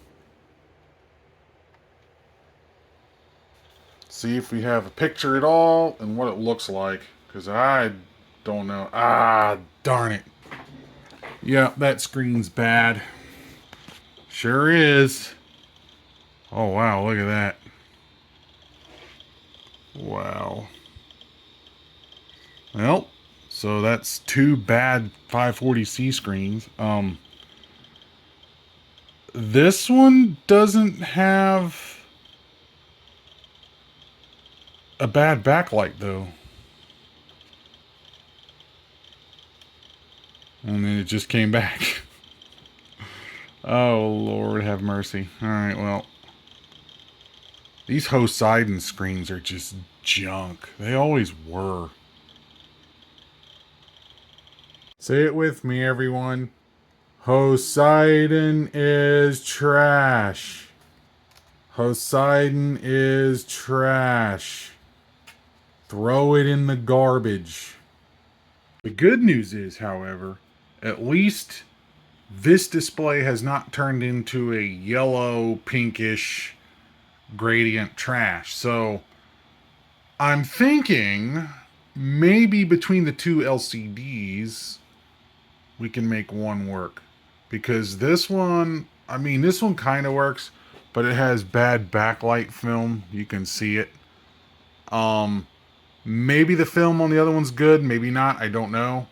See if we have a picture at all and what it looks like. Because I don't know. Ah, darn it. Yeah, that screen's bad. Sure is. Oh, wow, look at that. Wow. Well, so that's two bad 540C screens. This one doesn't have a bad backlight, though. And then it just came back. Oh, Lord, have mercy. Alright, well. These Poseidon screens are just junk. They always were. Say it with me, everyone. Poseidon is trash. Poseidon is trash. Throw it in the garbage. The good news is, however, at least this display has not turned into a yellow, pinkish gradient trash. So I'm thinking maybe between the two LCDs we can make one work. Because this one, I mean, this one kind of works, but it has bad backlight film. You can see it. Maybe the film on the other one's good, maybe not, I don't know.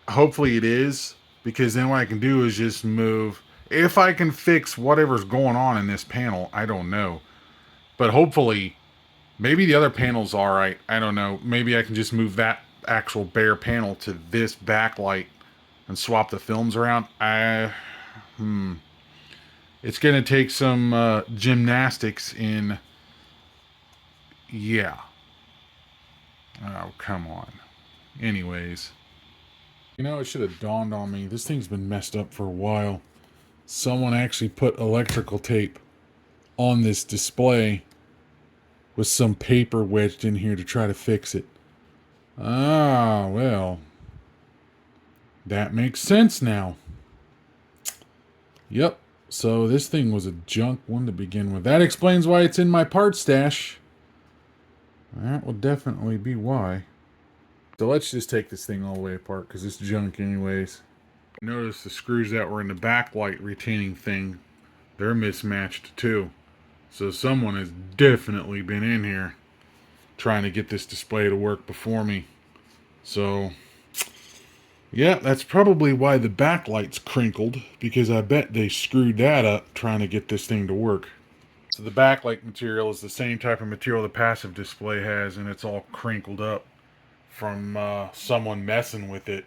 Hopefully it is, because then what I can do is just move. If I can fix whatever's going on in this panel, I don't know. But hopefully, maybe the other panel's alright. I don't know. Maybe I can just move that actual bare panel to this backlight and swap the films around. It's going to take some gymnastics in. Yeah. Oh, come on. Anyways. You know, it should have dawned on me. This thing's been messed up for a while. Someone actually put electrical tape on this display with some paper wedged in here to try to fix it. Ah, well. That makes sense now. Yep. So this thing was a junk one to begin with. That explains why it's in my part stash. That will definitely be why. So let's just take this thing all the way apart, because it's junk anyways. Notice the screws that were in the backlight retaining thing, they're mismatched too. So someone has definitely been in here trying to get this display to work before me. So, yeah, that's probably why the backlight's crinkled, because I bet they screwed that up trying to get this thing to work. So the backlight material is the same type of material the passive display has, and it's all crinkled up from someone messing with it.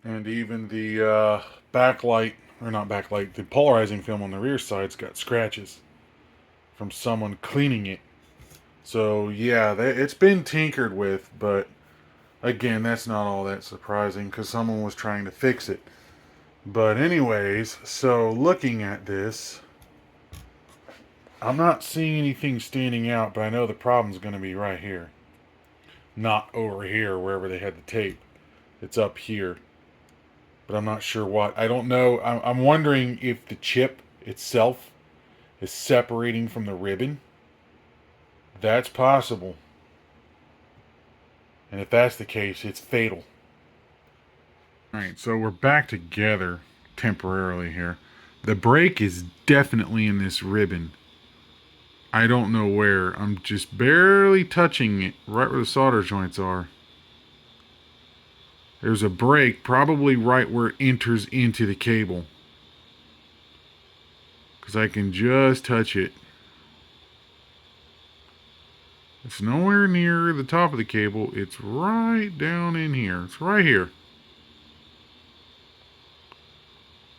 And even the backlight, or not backlight, the polarizing film on the rear side's got scratches from someone cleaning it. So yeah, it's been tinkered with, but again, that's not all that surprising because someone was trying to fix it. But anyways, so looking at this, I'm not seeing anything standing out, but I know the problem's going to be right here. Not over here, wherever they had the tape. It's up here. But I'm not sure what. I don't know. I'm wondering if the chip itself is separating from the ribbon. That's possible. And if that's the case, it's fatal. Alright, so we're back together temporarily here. The brake is definitely in this ribbon. I don't know where. I'm just barely touching it, right where the solder joints are. There's a brake, probably right where it enters into the cable. Because I can just touch it. It's nowhere near the top of the cable. It's right down in here. It's right here.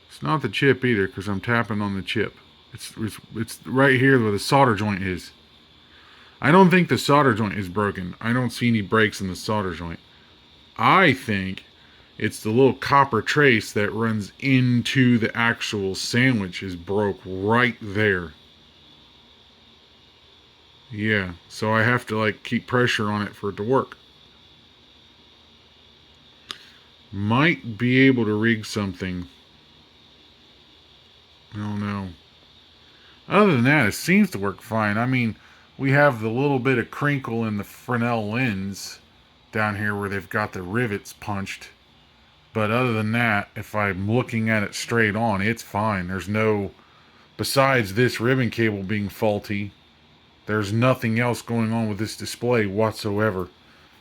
It's not the chip either, because I'm tapping on the chip. It's right here where the solder joint is. I don't think the solder joint is broken. I don't see any breaks in the solder joint. I think it's the little copper trace that runs into the actual sandwich is broke right there. Yeah, so I have to like keep pressure on it for it to work. Might be able to rig something. I don't know. Other than that, it seems to work fine. I mean, we have the little bit of crinkle in the Fresnel lens down here where they've got the rivets punched. But other than that, if I'm looking at it straight on, it's fine. There's no, besides this ribbon cable being faulty, there's nothing else going on with this display whatsoever.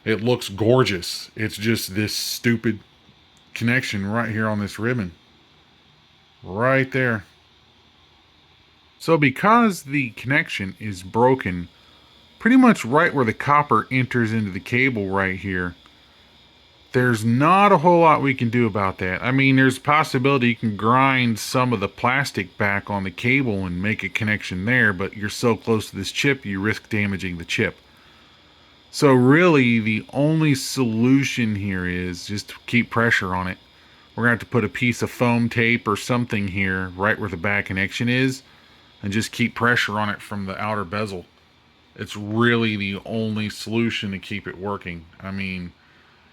It looks gorgeous. It's just this stupid connection right here on this ribbon. Right there. So because the connection is broken pretty much right where the copper enters into the cable right here, there's not a whole lot we can do about that. I mean, there's a possibility you can grind some of the plastic back on the cable and make a connection there, but you're so close to this chip, you risk damaging the chip. So really, the only solution here is just to keep pressure on it. We're going to have to put a piece of foam tape or something here right where the back connection is and just keep pressure on it from the outer bezel. It's really the only solution to keep it working. I mean,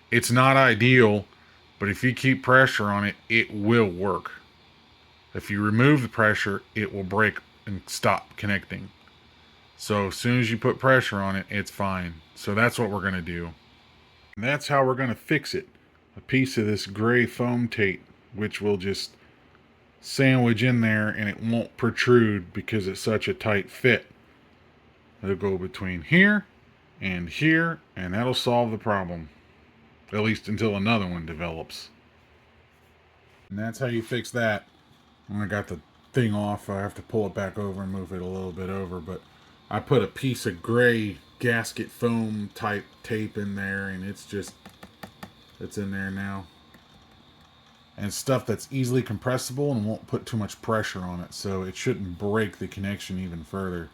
it's not ideal, but if you keep pressure on it, it will work. If you remove the pressure, it will break and stop connecting. So as soon as you put pressure on it, it's fine. So that's what we're going to do. And that's how we're going to fix it. A piece of this gray foam tape, which will just sandwich in there and it won't protrude because it's such a tight fit. It'll go between here and that'll solve the problem. At least until another one develops. And that's how you fix that. When I got the thing off, I have to pull it back over and move it a little bit over, but I put a piece of gray gasket foam type tape in there, and it's in there now. And it's stuff that's easily compressible and won't put too much pressure on it, so it shouldn't break the connection even further.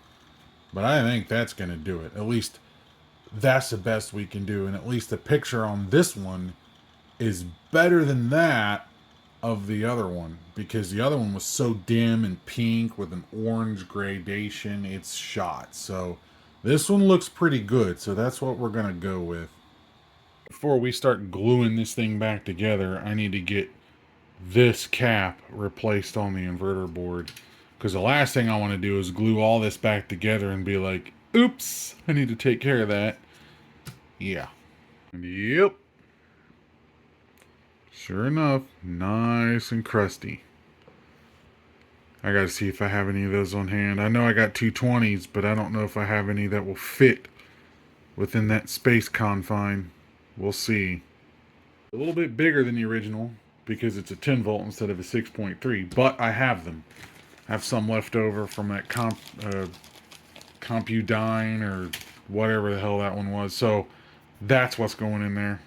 But I think that's going to do it. At least that's the best we can do, and at least the picture on this one is better than that of the other one, because the other one was so dim and pink with an orange gradation. It's shot. So this one looks pretty good, so that's what we're going to go with. Before we start gluing this thing back together, I need to get this cap replaced on the inverter board, because the last thing I want to do is glue all this back together and be like, oops, I need to take care of that. Yeah. Yep. Sure enough, nice and crusty. I gotta see if I have any of those on hand. I know I got 220s, but I don't know if I have any that will fit within that space confine. We'll see. A little bit bigger than the original because it's a 10 volt instead of a 6.3, but I have them. I have some left over from that Compudyne or whatever the hell that one was. So that's what's going in there.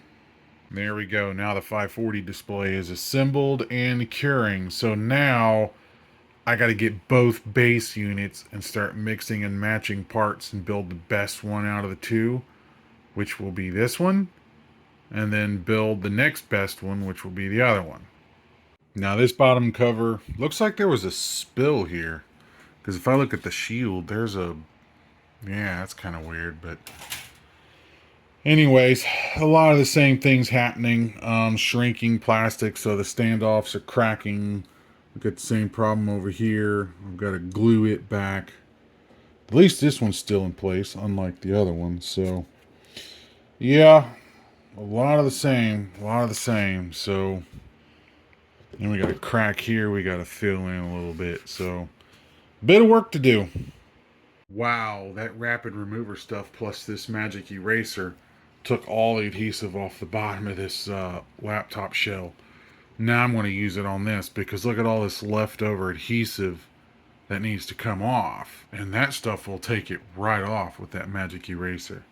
There we go. Now the 540 display is assembled and curing. So now I got to get both base units and start mixing and matching parts and build the best one out of the two, which will be this one, and then build the next best one, which will be the other one. Now this bottom cover looks like there was a spill here, because if I look at the shield, there's a, yeah, that's kind of weird, but anyways, a lot of the same things happening. Shrinking plastic, so the standoffs are cracking. We've got the same problem over here. I've got to glue it back. At least this one's still in place, unlike the other one. So, yeah, a lot of the same. A lot of the same. So, then we got a crack here. We got to fill in a little bit. So, bit of work to do. Wow, that rapid remover stuff plus this magic eraser took all the adhesive off the bottom of this laptop shell. Now I'm going to use it on this, because look at all this leftover adhesive that needs to come off. And that stuff will take it right off with that magic eraser.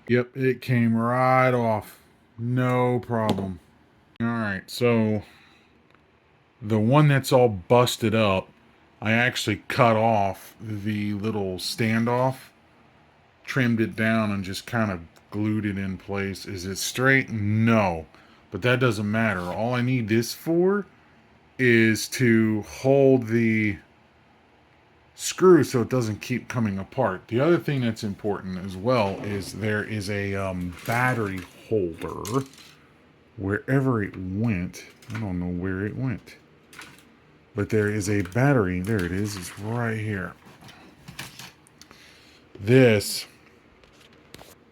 Yep, it came right off. No problem. Alright, so the one that's all busted up, I actually cut off the little standoff, trimmed it down, and just kind of glued it in place. Is it straight? No. But that doesn't matter. All I need this for is to hold the screw so it doesn't keep coming apart. The other thing that's important as well is there is a battery holder wherever it went. I don't know where it went. But there is a battery. There it is. It's right here. This,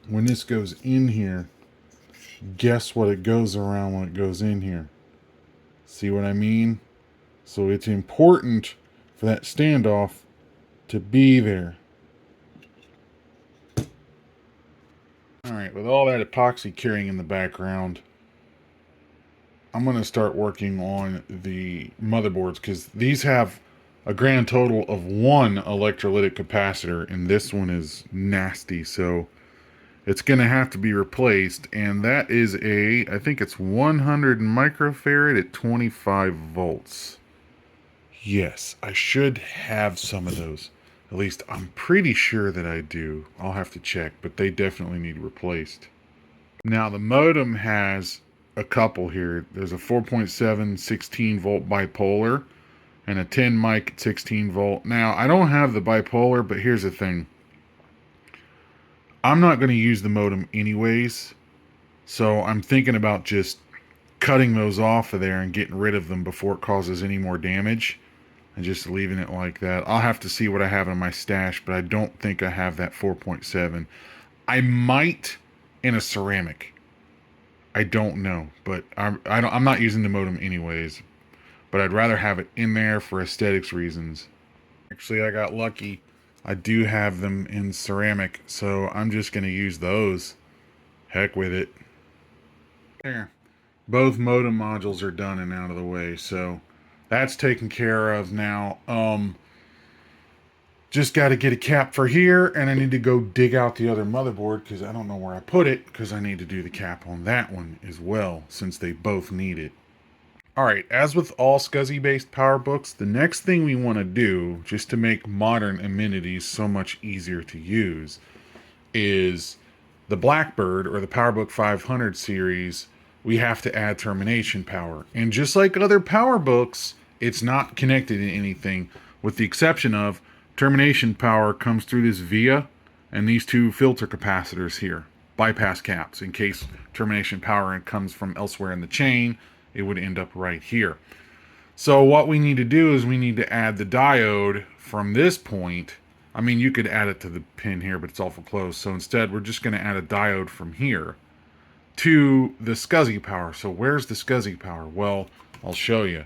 when this goes in here, guess what it goes around when it goes in here? See what I mean? So it's important for that standoff to be there. Alright, with all that epoxy curing in the background, I'm going to start working on the motherboards, because these have a grand total of one electrolytic capacitor, and this one is nasty, so it's going to have to be replaced. And that is I think it's 100 microfarad at 25 volts. Yes, I should have some of those. At least I'm pretty sure that I do. I'll have to check, but they definitely need replaced. Now the modem has a couple here. There's a 4.7 16 volt bipolar and a 10 mic 16 volt. Now I don't have the bipolar, but here's the thing. I'm not going to use the modem anyways, so I'm thinking about just cutting those off of there and getting rid of them before it causes any more damage, and just leaving it like that. I'll have to see what I have in my stash, but I don't think I have that 4.7. I might in a ceramic. I don't know, but I'm not using the modem anyways, but I'd rather have it in there for aesthetics reasons. Actually, I got lucky. I do have them in ceramic, so I'm just going to use those. Heck with it. There. Both modem modules are done and out of the way, so that's taken care of now. Just got to get a cap for here, and I need to go dig out the other motherboard because I don't know where I put it, because I need to do the cap on that one as well, since they both need it. Alright, as with all SCSI-based PowerBooks, the next thing we want to do, just to make modern amenities so much easier to use, is the Blackbird, or the PowerBook 500 series, we have to add termination power. And just like other PowerBooks, it's not connected to anything, with the exception of termination power comes through this via and these two filter capacitors here, bypass caps. In case termination power comes from elsewhere in the chain, it would end up right here. So what we need to do is we need to add the diode from this point. I mean, you could add it to the pin here, but it's awful close. So instead, we're just going to add a diode from here to the SCSI power. So where's the SCSI power? Well, I'll show you.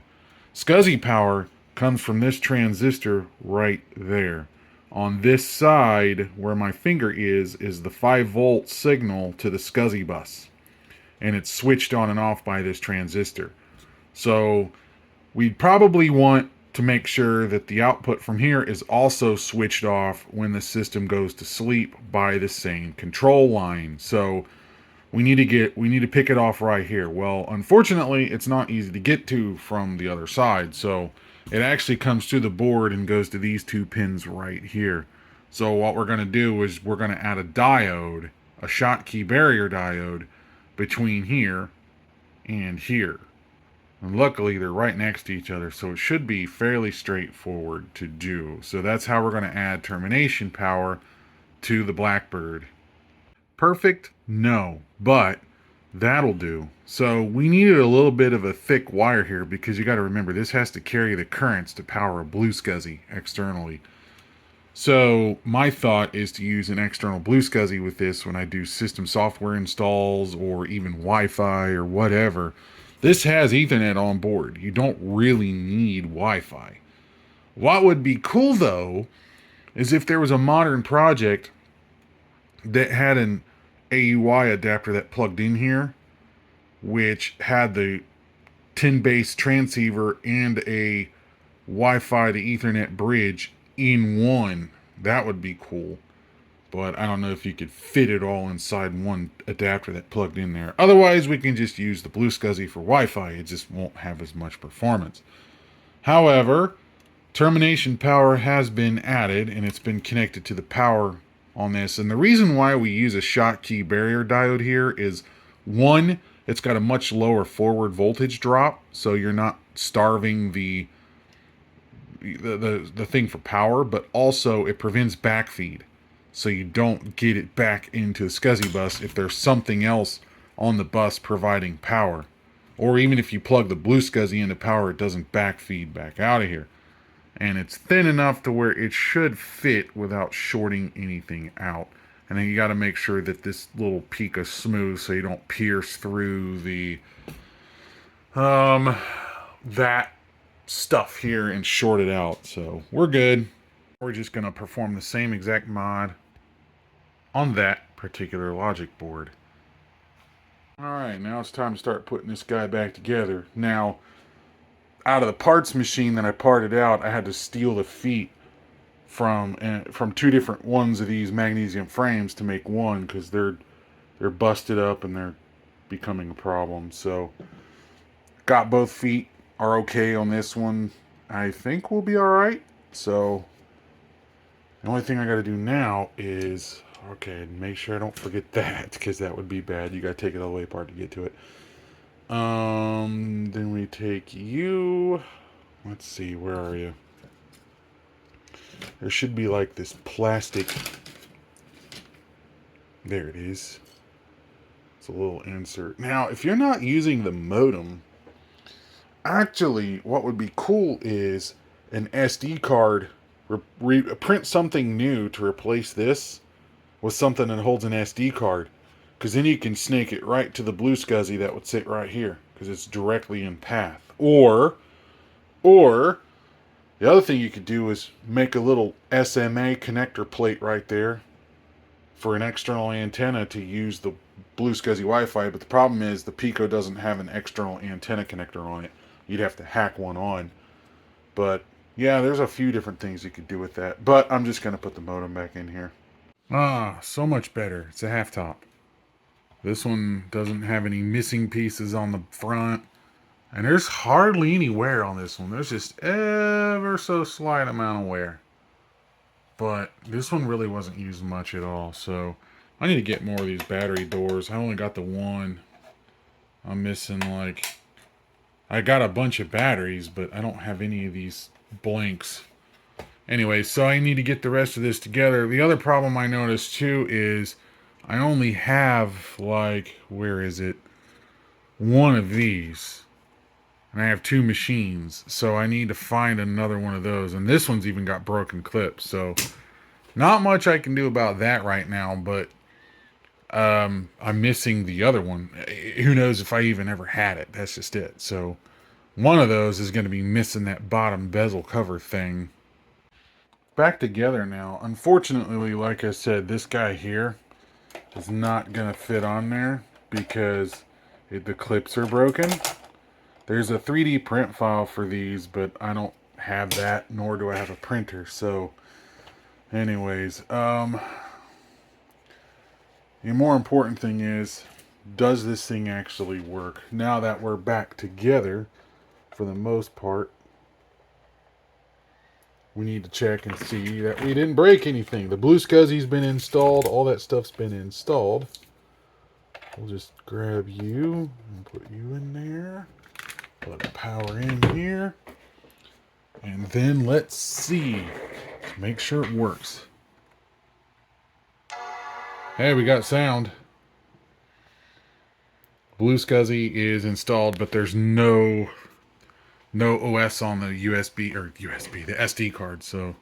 SCSI power comes from this transistor right there. On this side, where my finger is the 5-volt signal to the SCSI bus. And it's switched on and off by this transistor. So we'd probably want to make sure that the output from here is also switched off when the system goes to sleep by the same control line. So we need to pick it off right here. Well, unfortunately, it's not easy to get to from the other side. So it actually comes to the board and goes to these two pins right here. So what we're going to do is we're going to add a diode, a Schottky barrier diode, between here and here. And luckily, they're right next to each other, so it should be fairly straightforward to do. So that's how we're going to add termination power to the Blackbird. Perfect? No, but that'll do. So we needed a little bit of a thick wire here because you got to remember this has to carry the currents to power a blue SCSI externally. So my thought is to use an external blue SCSI with this when I do system software installs or even Wi-Fi or whatever. This has Ethernet on board. You don't really need Wi-Fi. What would be cool though is if there was a modern project that had an AUI adapter that plugged in here, which had the 10-base transceiver and a Wi-Fi to Ethernet bridge in one. That would be cool. But I don't know if you could fit it all inside one adapter that plugged in there. Otherwise, we can just use the blue SCSI for Wi-Fi. It just won't have as much performance. However, termination power has been added, and it's been connected to the power on this. And the reason why we use a Schottky barrier diode here is, one, it's got a much lower forward voltage drop, so you're not starving the thing for power, but also it prevents backfeed, so you don't get it back into the SCSI bus if there's something else on the bus providing power. Or even if you plug the blue SCSI into power, it doesn't backfeed back out of here. And it's thin enough to where it should fit without shorting anything out. And then you got to make sure that this little peak is smooth so you don't pierce through the that stuff here and short it out. So we're good. We're just going to perform the same exact mod on that particular logic board. Alright, now it's time to start putting this guy back together. Now, out of the parts machine that I parted out, I had to steal the feet from two different ones of these magnesium frames to make one, because they're busted up and they're becoming a problem. So got both feet, are okay on this one. I think we'll be alright. So the only thing I got to do now is, okay, make sure I don't forget that, because that would be bad. You got to take it all the way apart to get to it. Then we take you. Let's see, where are you? There should be like this plastic. There it is. It's a little insert. Now, if you're not using the modem, actually, what would be cool is an SD card. Print something new to replace this with something that holds an SD card. Because then you can snake it right to the blue SCSI that would sit right here, because it's directly in path. Or the other thing you could do is make a little SMA connector plate right there, for an external antenna to use the Blue SCSI Wi-Fi, but the problem is the Pico doesn't have an external antenna connector on it. You'd have to hack one on. But yeah, there's a few different things you could do with that. But I'm just going to put the modem back in here. Ah, so much better. It's a half top. This one doesn't have any missing pieces on the front. And there's hardly any wear on this one. There's just ever so slight amount of wear. But this one really wasn't used much at all. So I need to get more of these battery doors. I only got the one. I'm missing like... I got a bunch of batteries, but I don't have any of these blanks. Anyway, so I need to get the rest of this together. The other problem I noticed too is I only have like, where is it? One of these. And I have two machines. So I need to find another one of those. And this one's even got broken clips. So not much I can do about that right now, but I'm missing the other one. Who knows if I even ever had it. That's just it. So one of those is going to be missing that bottom bezel cover thing. Back together now. Unfortunately, like I said, this guy here is not going to fit on there because the clips are broken. There's a 3D print file for these, but I don't have that, nor do I have a printer. So anyways, the more important thing is, does this thing actually work? Now that we're back together, for the most part, we need to check and see that we didn't break anything. The Blue SCSI's been installed. All that stuff's been installed. We'll just grab you and put you in there. Plug the power in here. And then let's see. Make sure it works. Hey, we got sound. Blue SCSI is installed, but there's no OS on the the SD card. So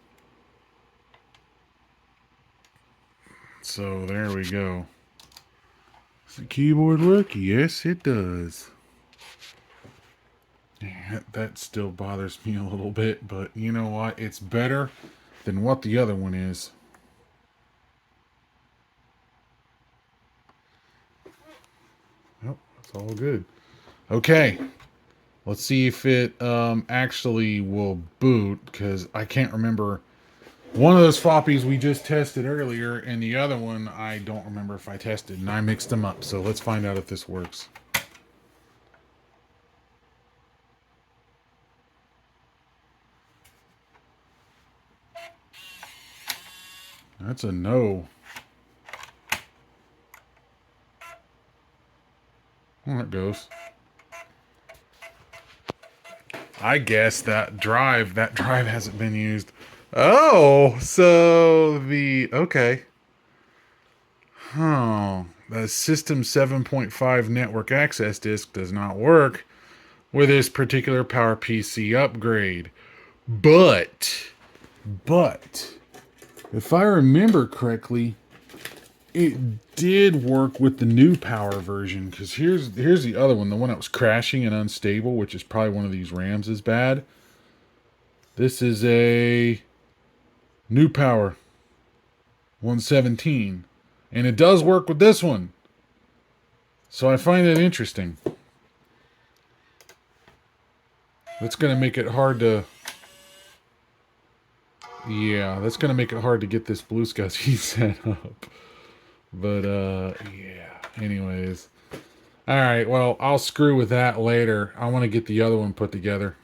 there we go. Does the keyboard work? Yes, it does. Yeah, that still bothers me a little bit, but you know what? It's better than what the other one is. Oh, it's all good. Okay. Let's see if it actually will boot, because I can't remember. One of those floppies we just tested earlier, and the other one I don't remember if I tested, and I mixed them up. So let's find out if this works. That's a no. Well, it goes. I guess that drive hasn't been used. Oh, so okay. Oh, the System 7.5 network access disk does not work with this particular PowerPC upgrade. But, if I remember correctly, it did work with the new power version, because here's the other one, the one that was crashing and unstable, which is probably one of these RAMs is bad. This is a new power 117, and it does work with this one. So I find it interesting. That's going to make it hard to... Yeah, that's going to make it hard to get this Blue SCSI set up. But, yeah. Anyways. Alright, well, I'll screw with that later. I want to get the other one put together.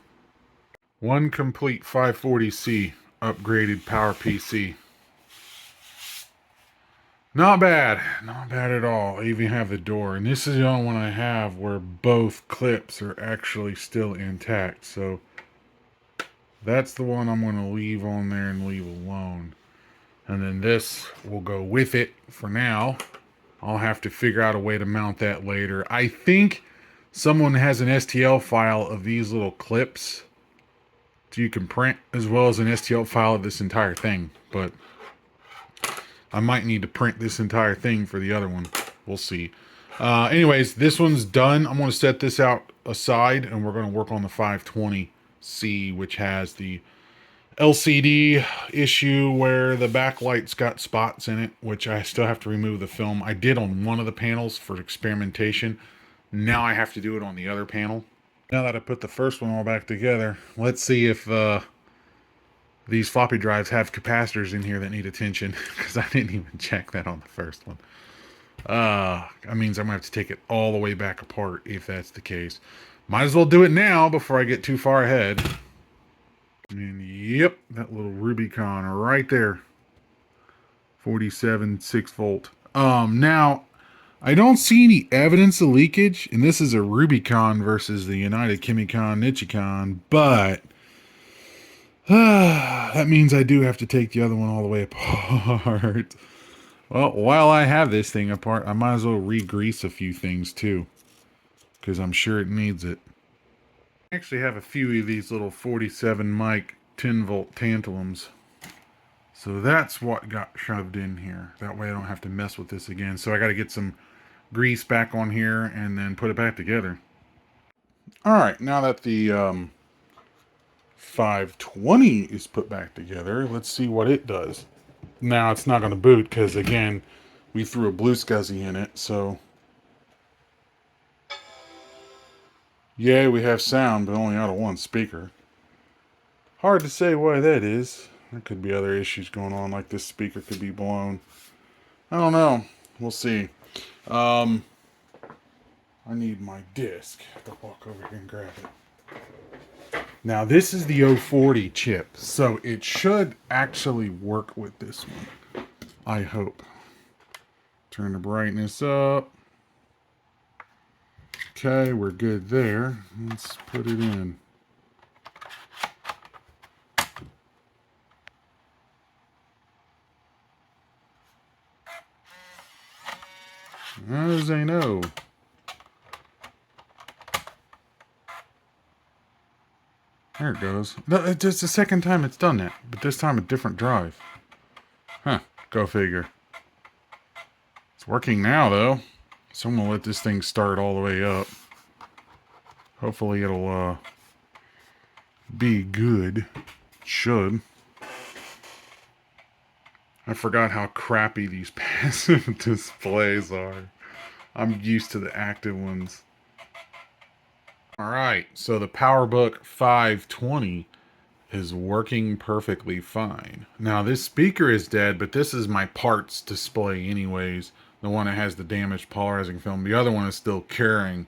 One complete 540C upgraded PowerPC. Not bad. Not bad at all. I even have the door. And this is the only one I have where both clips are actually still intact. So that's the one I'm going to leave on there and leave alone. And then this will go with it for now. I'll have to figure out a way to mount that later. I think someone has an STL file of these little clips so you can print, as well as an STL file of this entire thing. But I might need to print this entire thing for the other one. We'll see. Anyways, this one's done. I'm going to set this out aside, and we're going to work on the 520C, which has the LCD issue where the backlight's got spots in it, which I still have to remove the film. I did on one of the panels for experimentation. Now I have to do it on the other panel. Now that I put the first one all back together, let's see if these floppy drives have capacitors in here that need attention, because I didn't even check that on the first one. That means I'm going to have to take it all the way back apart if that's the case. Might as well do it now before I get too far ahead. And yep, that little Rubicon right there. 47 6-volt. Now, I don't see any evidence of leakage, and this is a Rubicon versus the United Chemicon Nichicon, but that means I do have to take the other one all the way apart. Well, while I have this thing apart, I might as well re-grease a few things too, because I'm sure it needs it. I actually have a few of these little 47 mic 10-volt tantalums. So that's what got shoved in here. That way I don't have to mess with this again. So I got to get some grease back on here and then put it back together. Alright, now that the 520 is put back together, let's see what it does. Now it's not going to boot because, again, we threw a blue SCSI in it, so... Yay, we have sound, but only out of one speaker. Hard to say why that is. There could be other issues going on, like this speaker could be blown. I don't know. We'll see. I need my disc. I have to walk over here and grab it. Now, this is the 040 chip, so it should actually work with this one. I hope. Turn the brightness up. Okay, we're good there. Let's put it in. As I know. There it goes. No, it's just the second time it's done that, but this time a different drive. Huh, go figure. It's working now, though. So I'm going to let this thing start all the way up. Hopefully it'll be good. It should. I forgot how crappy these passive displays are. I'm used to the active ones. Alright, so the PowerBook 520 is working perfectly fine. Now this speaker is dead, but this is my parts display anyways. The one that has the damaged polarizing film. The other one is still carrying.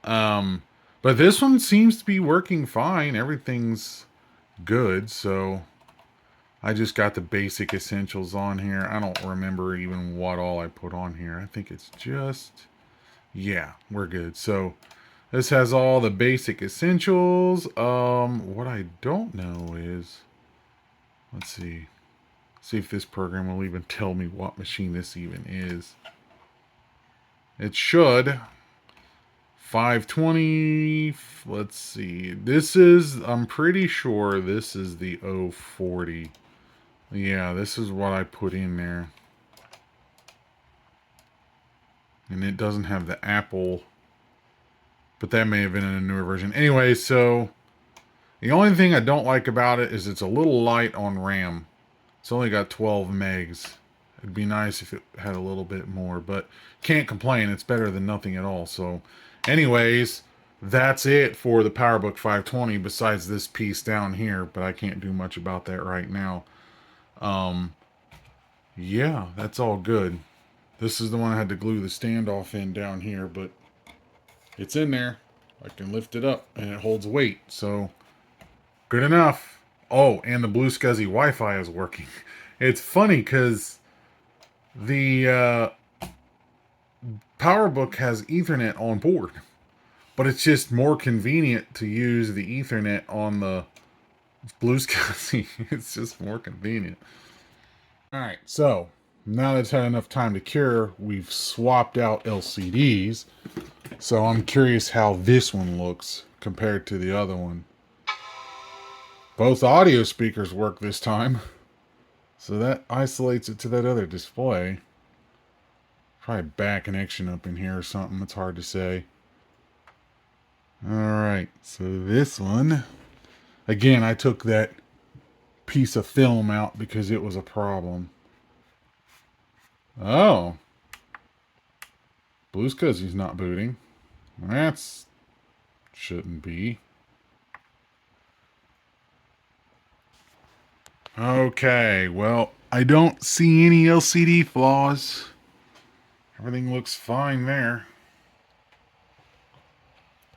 But this one seems to be working fine. Everything's good, so I just got the basic essentials on here. I don't remember even what all I put on here. I think it's just... yeah, we're good. So this has all the basic essentials. What I don't know is... let's see. See if this program will even tell me what machine this even is. It should. 520. Let's see. This is... I'm pretty sure this is the 040. Yeah, this is what I put in there. And it doesn't have the Apple, but that may have been in a newer version. Anyway, so the only thing I don't like about it is it's a little light on RAM. It's only got 12 megs. It'd be nice if it had a little bit more, but can't complain. It's better than nothing at all. So anyways, that's it for the PowerBook 520 besides this piece down here, but I can't do much about that right now. Yeah, that's all good. This is the one I had to glue the standoff in down here, but it's in there. I can lift it up and it holds weight, so good enough. Oh, and the blue SCSI Wi-Fi is working. It's funny because the PowerBook has Ethernet on board, but it's just more convenient to use the Ethernet on the blue SCSI. It's just more convenient. Alright, so now that it's had enough time to cure, we've swapped out LCDs. So I'm curious how this one looks compared to the other one. Both audio speakers work this time. So that isolates it to that other display. Probably bad connection up in here or something. It's hard to say. Alright, so this one. Again, I took that piece of film out because it was a problem. Oh. Blue's because he's not booting. That's... shouldn't be. Okay, well, I don't see any LCD flaws. Everything looks fine there.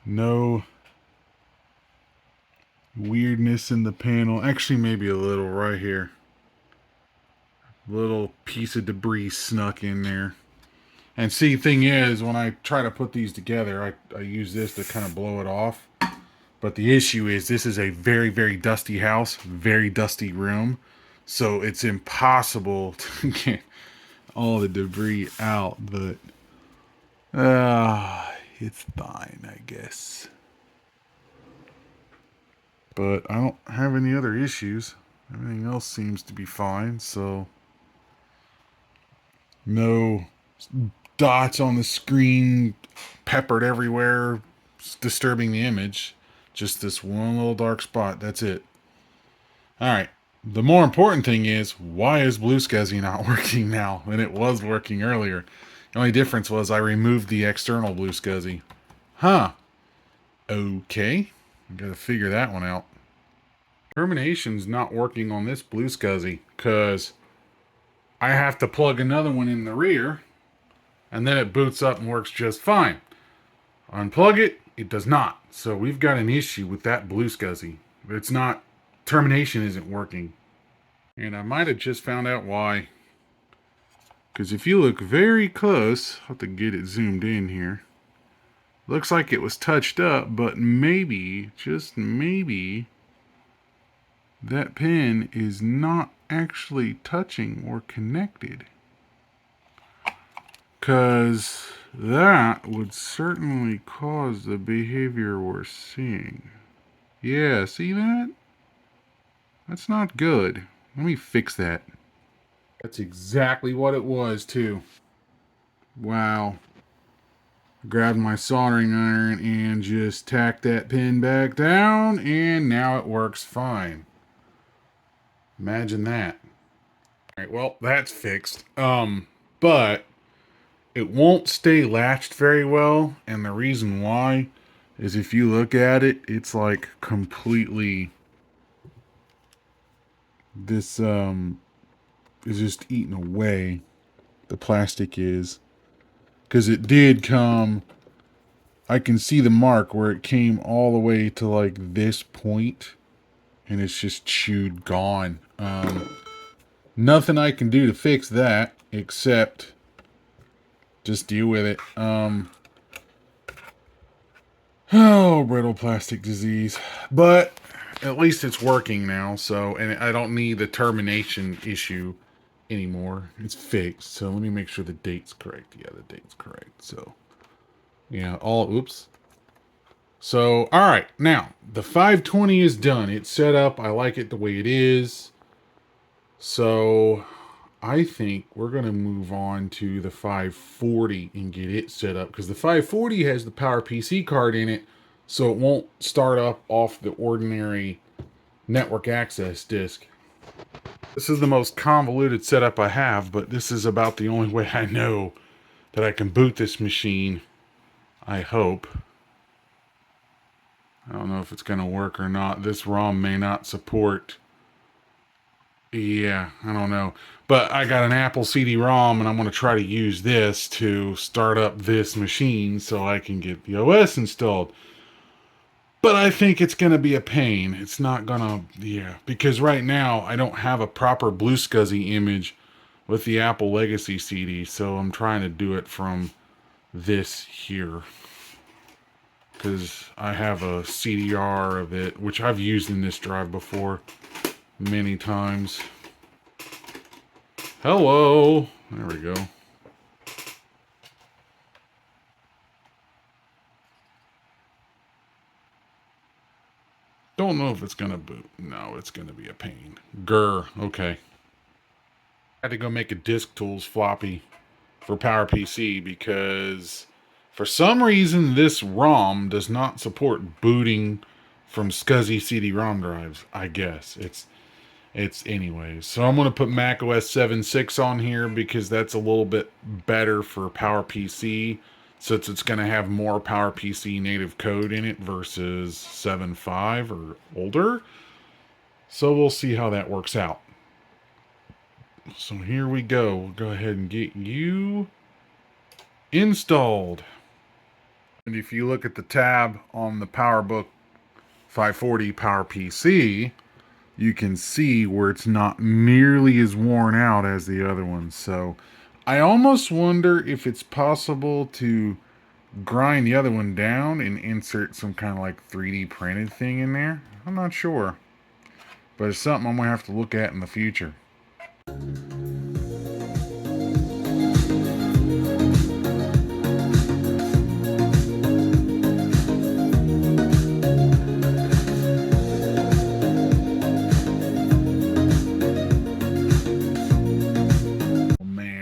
No weirdness in the panel. Actually, maybe a little right here. Little piece of debris snuck in there. And see, thing is, when I try to put these together, I use this to kind of blow it off. But the issue is this is a very, very dusty house, very dusty room. So it's impossible to get all the debris out. But it's fine, I guess. But I don't have any other issues. Everything else seems to be fine, so no dots on the screen peppered everywhere disturbing the image. Just this one little dark spot. That's it. Alright. The more important thing is, why is Blue SCSI not working now when it was working earlier? The only difference was I removed the external Blue SCSI. Huh. Okay. I gotta figure that one out. Termination's not working on this Blue SCSI because I have to plug another one in the rear and then it boots up and works just fine. Unplug it, it does not. So we've got an issue with that Blue SCSI. It's not, termination isn't working. And I might have just found out why. Because if you look very close, I'll have to get it zoomed in here. Looks like it was touched up, but maybe, just maybe, that pin is not actually touching or connected. Because that would certainly cause the behavior we're seeing. Yeah, see that? That's not good. Let me fix that. That's exactly what it was, too. Wow. Grabbed my soldering iron and just tacked that pin back down, and now it works fine. Imagine that. Alright, well, that's fixed. But it won't stay latched very well, and the reason why is if you look at it, it's like completely... This, is just eaten away. The plastic is. Because it did come... I can see the mark where it came all the way to like this point, and it's just chewed gone. Nothing I can do to fix that except just deal with it. Oh, brittle plastic disease. But at least it's working now, so, and I don't need the termination issue anymore. It's fixed. So let me make sure the date's correct. Yeah, the date's correct. So yeah, oops. So, all right, now the 520 is done. It's set up. I like it the way it is. So I think we're going to move on to the 540 and get it set up, because the 540 has the PowerPC card in it, so it won't start up off the ordinary network access disk. This is the most convoluted setup I have, but this is about the only way I know that I can boot this machine. I hope. I don't know if it's going to work or not. This ROM may not support. Yeah, I don't know. But I got an Apple CD-ROM, and I'm going to try to use this to start up this machine so I can get the OS installed. But I think it's going to be a pain. It's not going to... Yeah, because right now I don't have a proper Blue SCSI image with the Apple Legacy CD, so I'm trying to do it from this here. Because I have a CDR of it, which I've used in this drive before many times. Hello. There we go. Don't know if it's going to boot. No, it's going to be a pain. Grr. Okay. I had to go make a Disk Tools floppy for PowerPC because for some reason this ROM does not support booting from SCSI CD-ROM drives, I guess. It's anyways. So I'm going to put Mac OS 7.6 on here because that's a little bit better for PowerPC, since it's going to have more PowerPC native code in it versus 7.5 or older. So we'll see how that works out. So here we go. We'll go ahead and get you installed. And if you look at the tab on the PowerBook 540 PowerPC, you can see where it's not nearly as worn out as the other ones. So I almost wonder if it's possible to grind the other one down and insert some kind of like 3D printed thing in there. I'm not sure, but it's something I'm gonna have to look at in the future.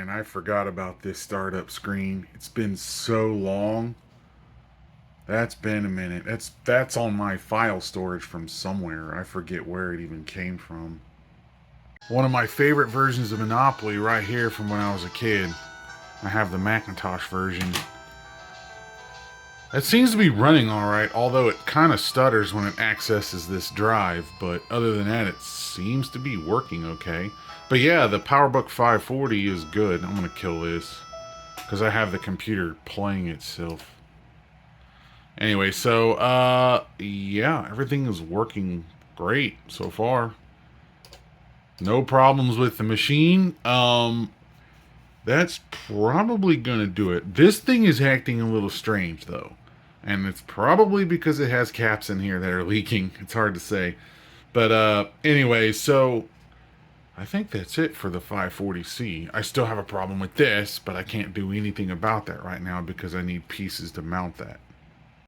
I forgot about this startup screen. It's been so long. That's been a minute. That's on my file storage from somewhere. I forget where it even came from. One of my favorite versions of Monopoly right here from when I was a kid. I have the Macintosh version. It seems to be running alright, although it kind of stutters when it accesses this drive, but other than that, it seems to be working okay. But yeah, the PowerBook 540 is good. I'm going to kill this because I have the computer playing itself. Anyway, so, yeah, everything is working great so far. No problems with the machine. That's probably going to do it. This thing is acting a little strange, though. And it's probably because it has caps in here that are leaking. It's hard to say. But anyway, so I think that's it for the 540C. I still have a problem with this, but I can't do anything about that right now because I need pieces to mount that.